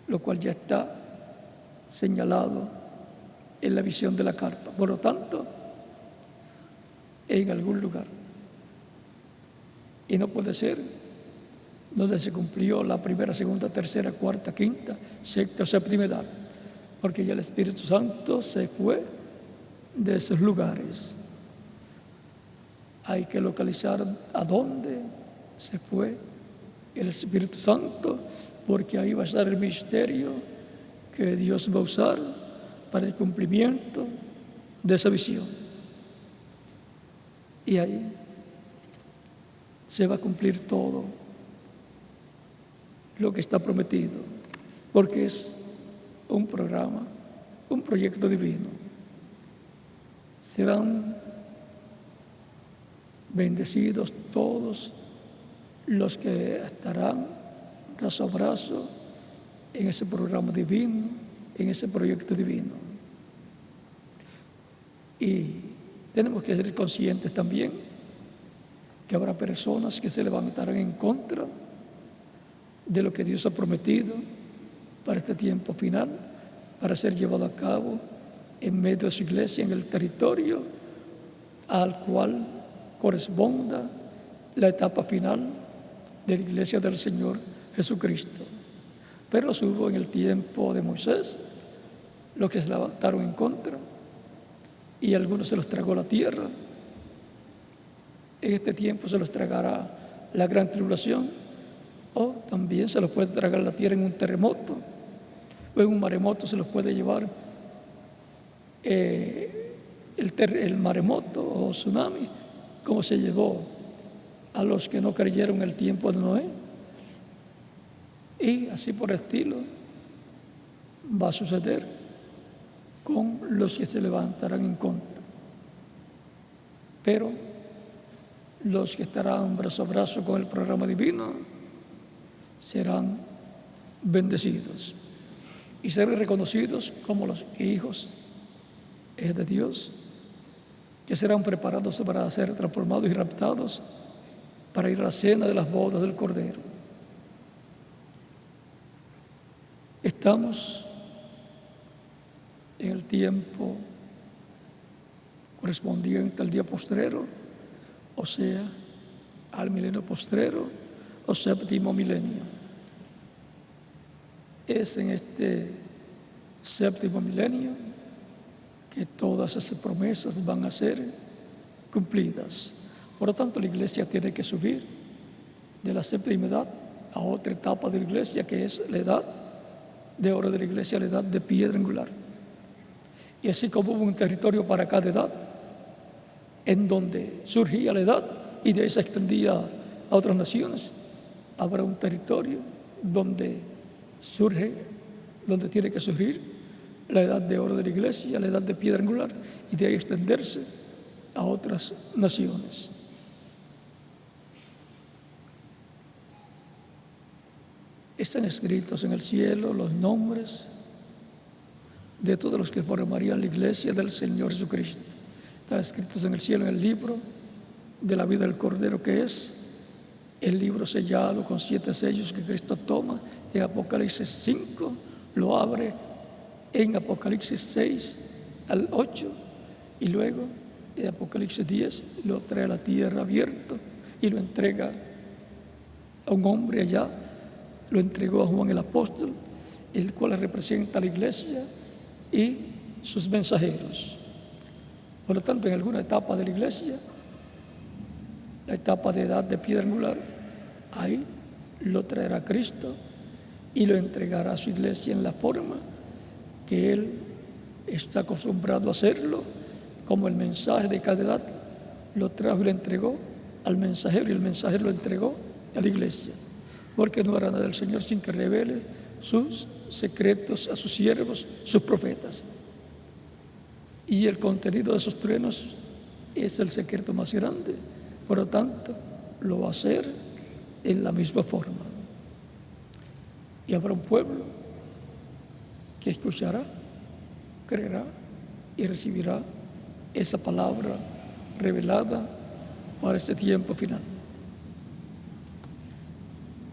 lo cual ya está señalado en la visión de la carpa. Por lo tanto, en algún lugar. Y no puede ser donde se cumplió la primera, segunda, tercera, cuarta, quinta, sexta o séptima edad, porque ya el Espíritu Santo se fue de esos lugares. Hay que localizar a dónde se fue el Espíritu Santo, porque ahí va a estar el misterio que Dios va a usar para el cumplimiento de esa visión. Y ahí se va a cumplir todo lo que está prometido, porque es un programa, un proyecto divino. Serán bendecidos todos los que estarán brazo a brazo en ese programa divino, en ese proyecto divino. Y tenemos que ser conscientes también que habrá personas que se levantarán en contra de lo que Dios ha prometido para este tiempo final, para ser llevado a cabo en medio de su iglesia, en el territorio al cual corresponda la etapa final de la iglesia del Señor Jesucristo. Pero los hubo en el tiempo de Moisés, los que se levantaron en contra, y algunos se los tragó la tierra. En este tiempo se los tragará la gran tribulación, o también se los puede tragar la tierra en un terremoto, o en un maremoto se los puede llevar el maremoto o tsunami, como se llevó a los que no creyeron en el tiempo de Noé. Y así por el estilo va a suceder con los que se levantarán en contra. Pero los que estarán brazo a brazo con el programa divino serán bendecidos y serán reconocidos como los hijos de Dios, que serán preparados para ser transformados y raptados para ir a la cena de las bodas del Cordero. Estamos en el tiempo correspondiente al día postrero, o sea, al milenio postrero o séptimo milenio. Es en este séptimo milenio que todas esas promesas van a ser cumplidas. Por lo tanto, la iglesia tiene que subir de la séptima edad a otra etapa de la iglesia, que es la edad de oro de la iglesia, la edad de piedra angular. Y así como hubo un territorio para cada edad, en donde surgía la edad y de ahí se extendía a otras naciones, habrá un territorio donde surge donde tiene que surgir la edad de oro de la iglesia, la edad de piedra angular, y de ahí extenderse a otras naciones. Están escritos en el cielo los nombres de todos los que formarían la iglesia del Señor Jesucristo. Están escritos en el cielo en el libro de la vida del Cordero, que es el libro sellado con 7 sellos que Cristo toma en Apocalipsis 5, lo abre en Apocalipsis 6 al 8, y luego en Apocalipsis 10 lo trae a la tierra abierto y lo entrega a un hombre allá. Lo entregó a Juan el apóstol, el cual representa a la iglesia y sus mensajeros. Por lo tanto, en alguna etapa de la iglesia, la etapa de edad de piedra angular, ahí lo traerá Cristo y lo entregará a su iglesia en la forma que Él está acostumbrado a hacerlo, como el mensaje de cada edad lo trajo y lo entregó al mensajero, y el mensajero lo entregó a la iglesia. Porque no hará nada del Señor sin que revele sus secretos a sus siervos, sus profetas. Y el contenido de esos truenos es el secreto más grande. Por lo tanto, lo va a hacer en la misma forma. Y habrá un pueblo que escuchará, creerá y recibirá esa palabra revelada para este tiempo final.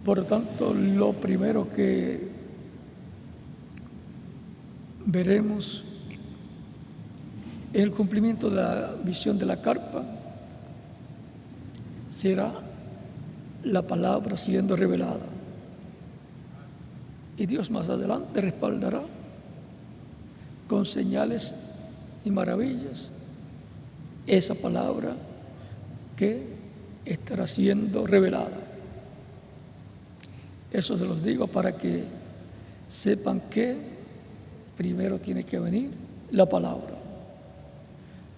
Por lo tanto, lo primero que veremos en el cumplimiento de la visión de la carpa será la palabra siendo revelada. Y Dios más adelante respaldará con señales y maravillas esa palabra que estará siendo revelada. Eso se los digo para que sepan que primero tiene que venir la palabra.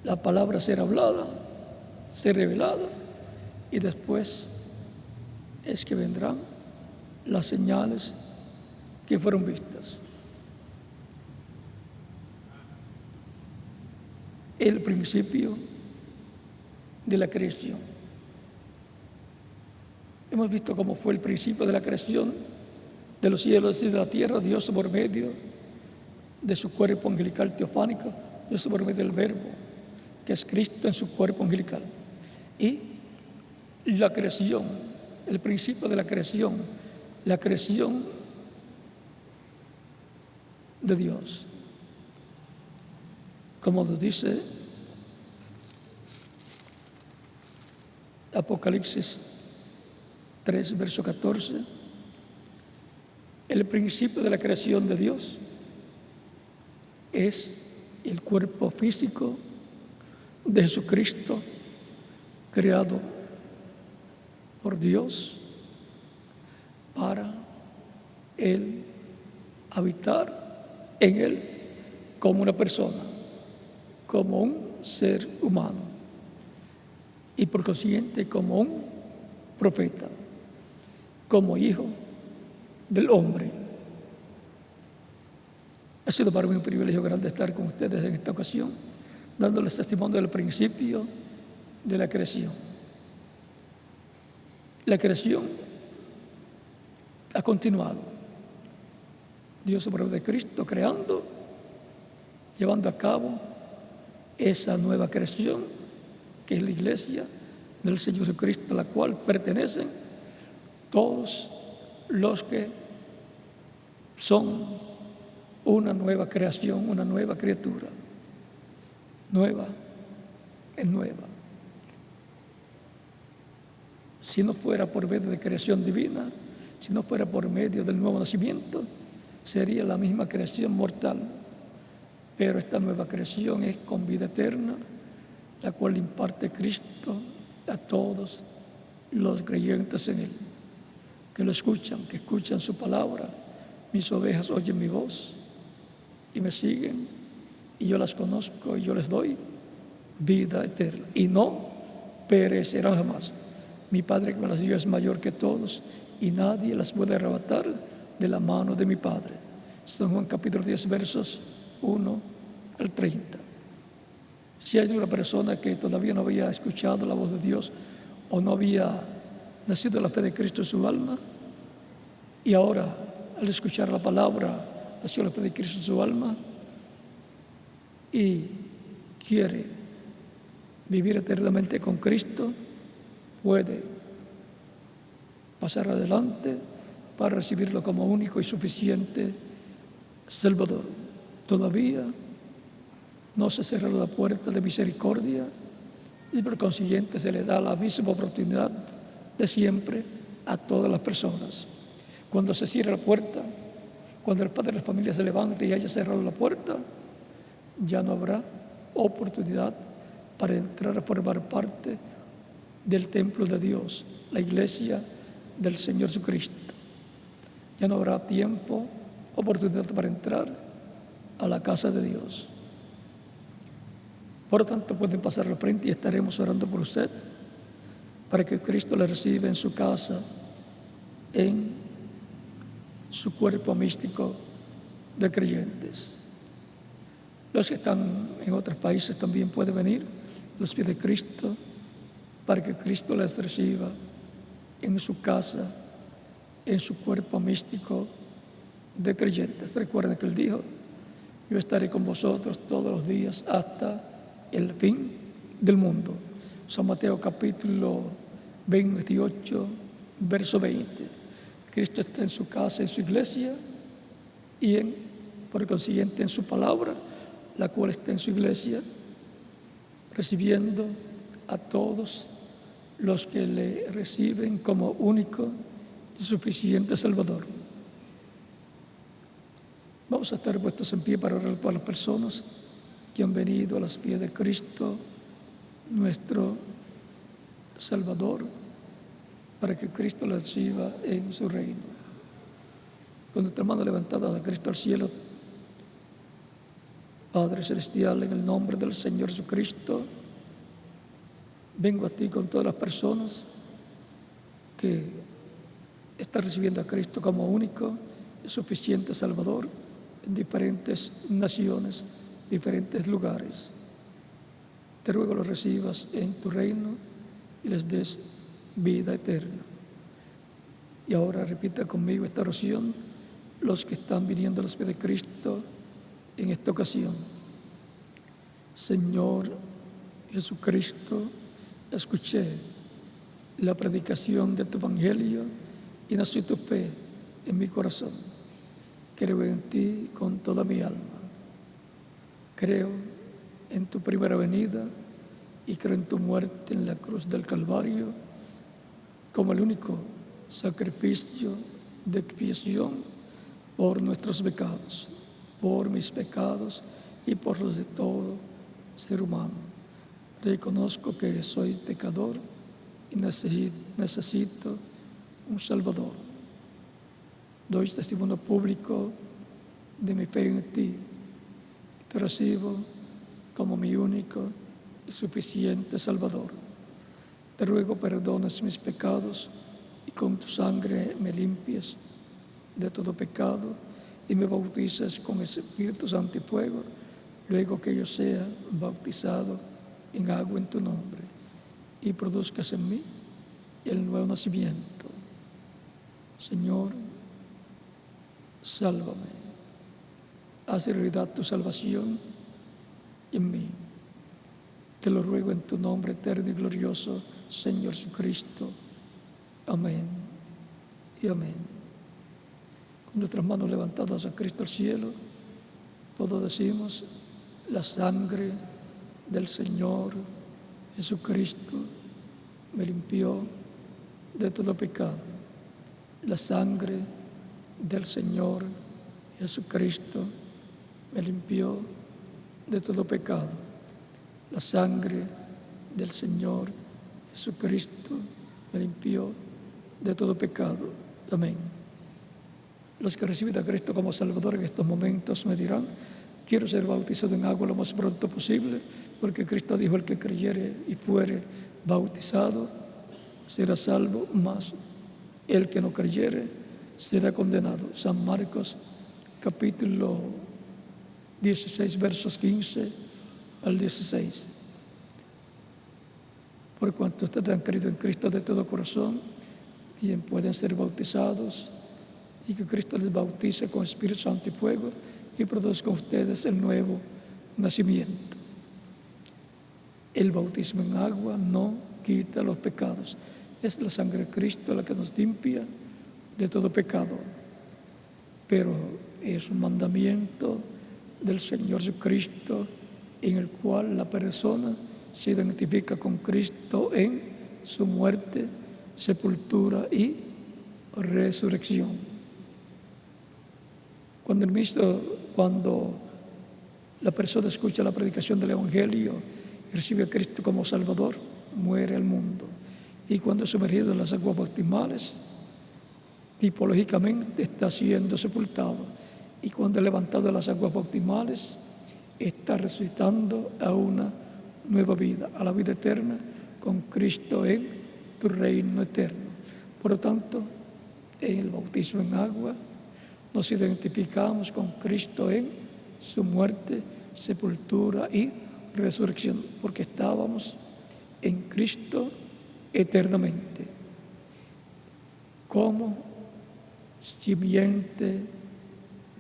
La palabra ser hablada, ser revelada, y después es que vendrán las señales que fueron vistas. El principio de la creación. Hemos visto cómo fue el principio de la creación de los cielos y de la tierra, Dios por medio de su cuerpo angelical teofánico, Dios por medio del Verbo, que es Cristo en su cuerpo angelical. Y la creación, el principio de la creación de Dios. Como nos dice Apocalipsis 3, verso 14, el principio de la creación de Dios es el cuerpo físico de Jesucristo, creado por Dios para Él habitar en Él como una persona, como un ser humano, y por consiguiente como un profeta, como hijo del hombre. Ha sido para mí un privilegio grande estar con ustedes en esta ocasión, dándoles testimonio del principio de la creación. La creación ha continuado. Dios por medio de Cristo creando, llevando a cabo esa nueva creación que es la iglesia del Señor Jesucristo, a la cual pertenecen todos los que son una nueva creación, una nueva criatura. Nueva es nueva. Si no fuera por medio de creación divina, si no fuera por medio del nuevo nacimiento, sería la misma creación mortal. Pero esta nueva creación es con vida eterna, la cual imparte Cristo a todos los creyentes en Él, que lo escuchan, que escuchan su palabra. Mis ovejas oyen mi voz y me siguen, y yo las conozco y yo les doy vida eterna, y no perecerán jamás. Mi Padre que me las dio es mayor que todos, y nadie las puede arrebatar de la mano de mi Padre. San Juan capítulo 10, versos 1 al 30. Si hay una persona que todavía no había escuchado la voz de Dios o no había nacido la fe de Cristo en su alma, y ahora al escuchar la palabra nació la fe de Cristo en su alma y quiere vivir eternamente con Cristo, puede pasar adelante para recibirlo como único y suficiente Salvador. Todavía no se cerró la puerta de misericordia y por consiguiente se le da la misma oportunidad de siempre a todas las personas. Cuando se cierra la puerta, cuando el padre de la familia se levante y haya cerrado la puerta, ya no habrá oportunidad para entrar a formar parte del templo de Dios, la iglesia del Señor Jesucristo. Ya no habrá tiempo, oportunidad para entrar a la casa de Dios. Por lo tanto, pueden pasar al frente y estaremos orando por usted para que Cristo le reciba en su casa, en su cuerpo místico de creyentes. Los que están en otros países también pueden venir a los pies de Cristo para que Cristo les reciba en su casa, en su cuerpo místico de creyentes. Recuerden que Él dijo: yo estaré con vosotros todos los días hasta el fin del mundo. San Mateo capítulo 28, verso 20. Cristo está en su casa, en su iglesia, y por consiguiente en su palabra, la cual está en su iglesia, recibiendo a todos los que le reciben como único y suficiente Salvador. Vamos a estar puestos en pie para orar por las personas que han venido a los pies de Cristo, nuestro Salvador, para que Cristo les reciba en su reino. Con nuestra mano levantada a Cristo al cielo, Padre Celestial, en el nombre del Señor Jesucristo, vengo a ti con todas las personas que están recibiendo a Cristo como único y suficiente Salvador en diferentes naciones, diferentes lugares. Te ruego los recibas en tu reino y les des vida eterna. Y ahora repita conmigo esta oración, los que están viniendo a los pies de Cristo en esta ocasión. Señor Jesucristo, escuché la predicación de tu evangelio y nació tu fe en mi corazón. Creo en ti con toda mi alma. Creo en tu primera venida y creo en tu muerte en la cruz del Calvario como el único sacrificio de expiación por nuestros pecados, por mis pecados y por los de todo ser humano. Reconozco que soy pecador y necesito un Salvador. Doy testimonio público de mi fe en ti. Te recibo como mi único y suficiente Salvador. Te ruego perdones mis pecados y con tu sangre me limpies de todo pecado y me bautices con el Espíritu Santo y fuego, luego que yo sea bautizado en agua en tu nombre y produzcas en mí el nuevo nacimiento. Señor, sálvame. Haz realidad tu salvación en mí. Te lo ruego en tu nombre eterno y glorioso, Señor Jesucristo. Amén y amén. Con nuestras manos levantadas a Cristo al cielo, todos decimos: la sangre del Señor Jesucristo me limpió de todo pecado. La sangre del Señor Jesucristo me limpió de todo pecado. La sangre del Señor Jesucristo me limpió de todo pecado. Amén. Los que reciben a Cristo como Salvador en estos momentos me dirán: quiero ser bautizado en agua lo más pronto posible, porque Cristo dijo: el que creyere y fuere bautizado será salvo, mas el que no creyere será condenado. San Marcos capítulo 16, versos 15 al 16. Por cuanto ustedes han creído en Cristo de todo corazón, bien pueden ser bautizados, y que Cristo les bautice con Espíritu Santo y fuego y produzca en ustedes el nuevo nacimiento. El bautismo en agua no quita los pecados. Es la sangre de Cristo la que nos limpia de todo pecado. Pero es un mandamiento del Señor Jesucristo en el cual la persona se identifica con Cristo en su muerte, sepultura y resurrección. Cuando la persona escucha la predicación del Evangelio y recibe a Cristo como Salvador, muere el mundo. Y cuando es sumergido en las aguas bautismales, tipológicamente está siendo sepultado. Y cuando es levantado de las aguas bautismales, está resucitando a una nueva vida, a la vida eterna con Cristo en tu reino eterno. Por lo tanto, en el bautismo en agua nos identificamos con Cristo en su muerte, sepultura y resurrección, porque estábamos en Cristo eternamente, como simiente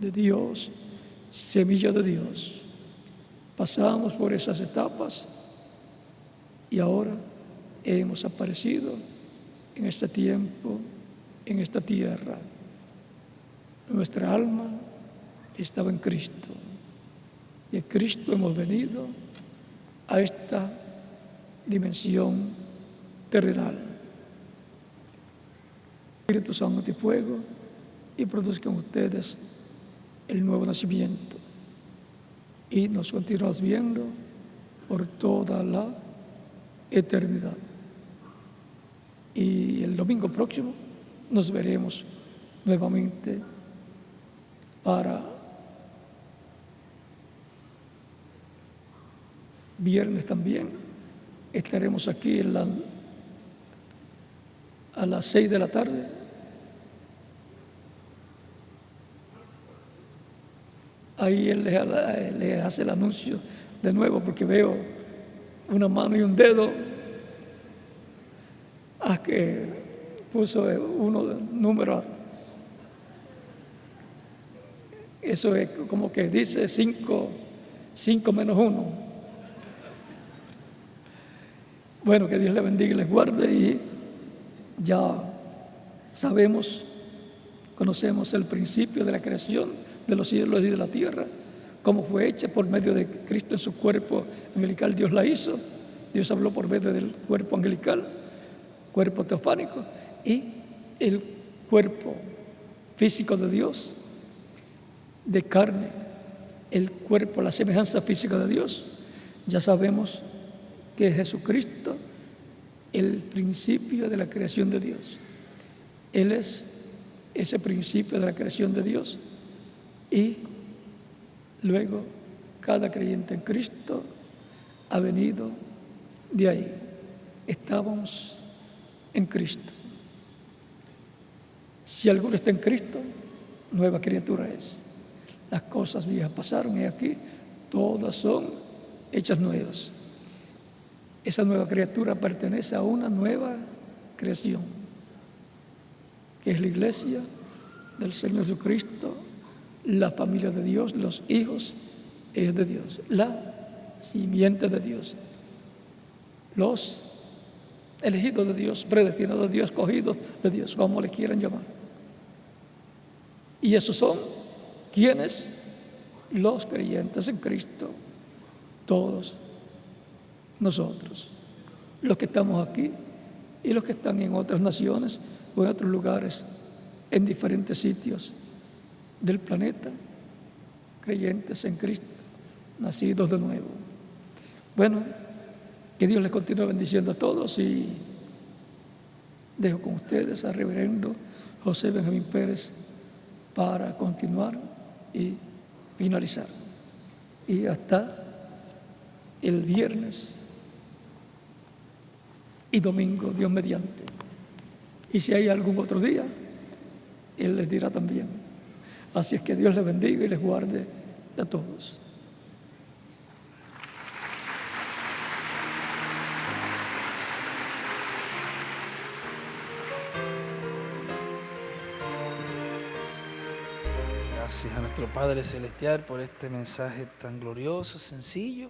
de Dios, semilla de Dios. Pasamos por esas etapas y ahora hemos aparecido en este tiempo, en esta tierra. Nuestra alma estaba en Cristo y en Cristo hemos venido a esta dimensión terrenal. Espíritu Santo y fuego, y produzcan ustedes el nuevo nacimiento. Y nos continuamos viendo por toda la eternidad. Y el domingo próximo nos veremos nuevamente para viernes también. Estaremos aquí a las 6 de la tarde. Ahí él le hace el anuncio de nuevo, porque veo una mano y un dedo a que puso uno número. Eso es como que dice 5 menos 1. Bueno, que Dios les bendiga y les guarde, y ya sabemos, conocemos el principio de la creación de los cielos y de la tierra, cómo fue hecha por medio de Cristo en su cuerpo angelical. Dios la hizo, Dios habló por medio del cuerpo angelical, cuerpo teofánico, y el cuerpo físico de Dios, de carne, el cuerpo, la semejanza física de Dios. Ya sabemos que Jesucristo, el principio de la creación de Dios. Él es ese principio de la creación de Dios, y luego cada creyente en Cristo ha venido de ahí. Estábamos en Cristo. Si alguno está en Cristo, nueva criatura es. Las cosas viejas pasaron y aquí todas son hechas nuevas. Esa nueva criatura pertenece a una nueva creación, que es la iglesia del Señor Jesucristo, la familia de Dios, los hijos es de Dios, la simiente de Dios, los elegidos de Dios, predestinados de Dios, escogidos de Dios, como le quieran llamar. Y esos son quienes, los creyentes en Cristo, todos nosotros, los que estamos aquí y los que están en otras naciones o en otros lugares, en diferentes sitios del planeta, creyentes en Cristo, nacidos de nuevo. Bueno, que Dios les continúe bendiciendo a todos, y dejo con ustedes al reverendo José Benjamín Pérez para continuar y finalizar. Y hasta el viernes y domingo, Dios mediante. Y si hay algún otro día, Él les dirá también. Así es que Dios les bendiga y les guarde a todos. Gracias a nuestro Padre Celestial por este mensaje tan glorioso, sencillo,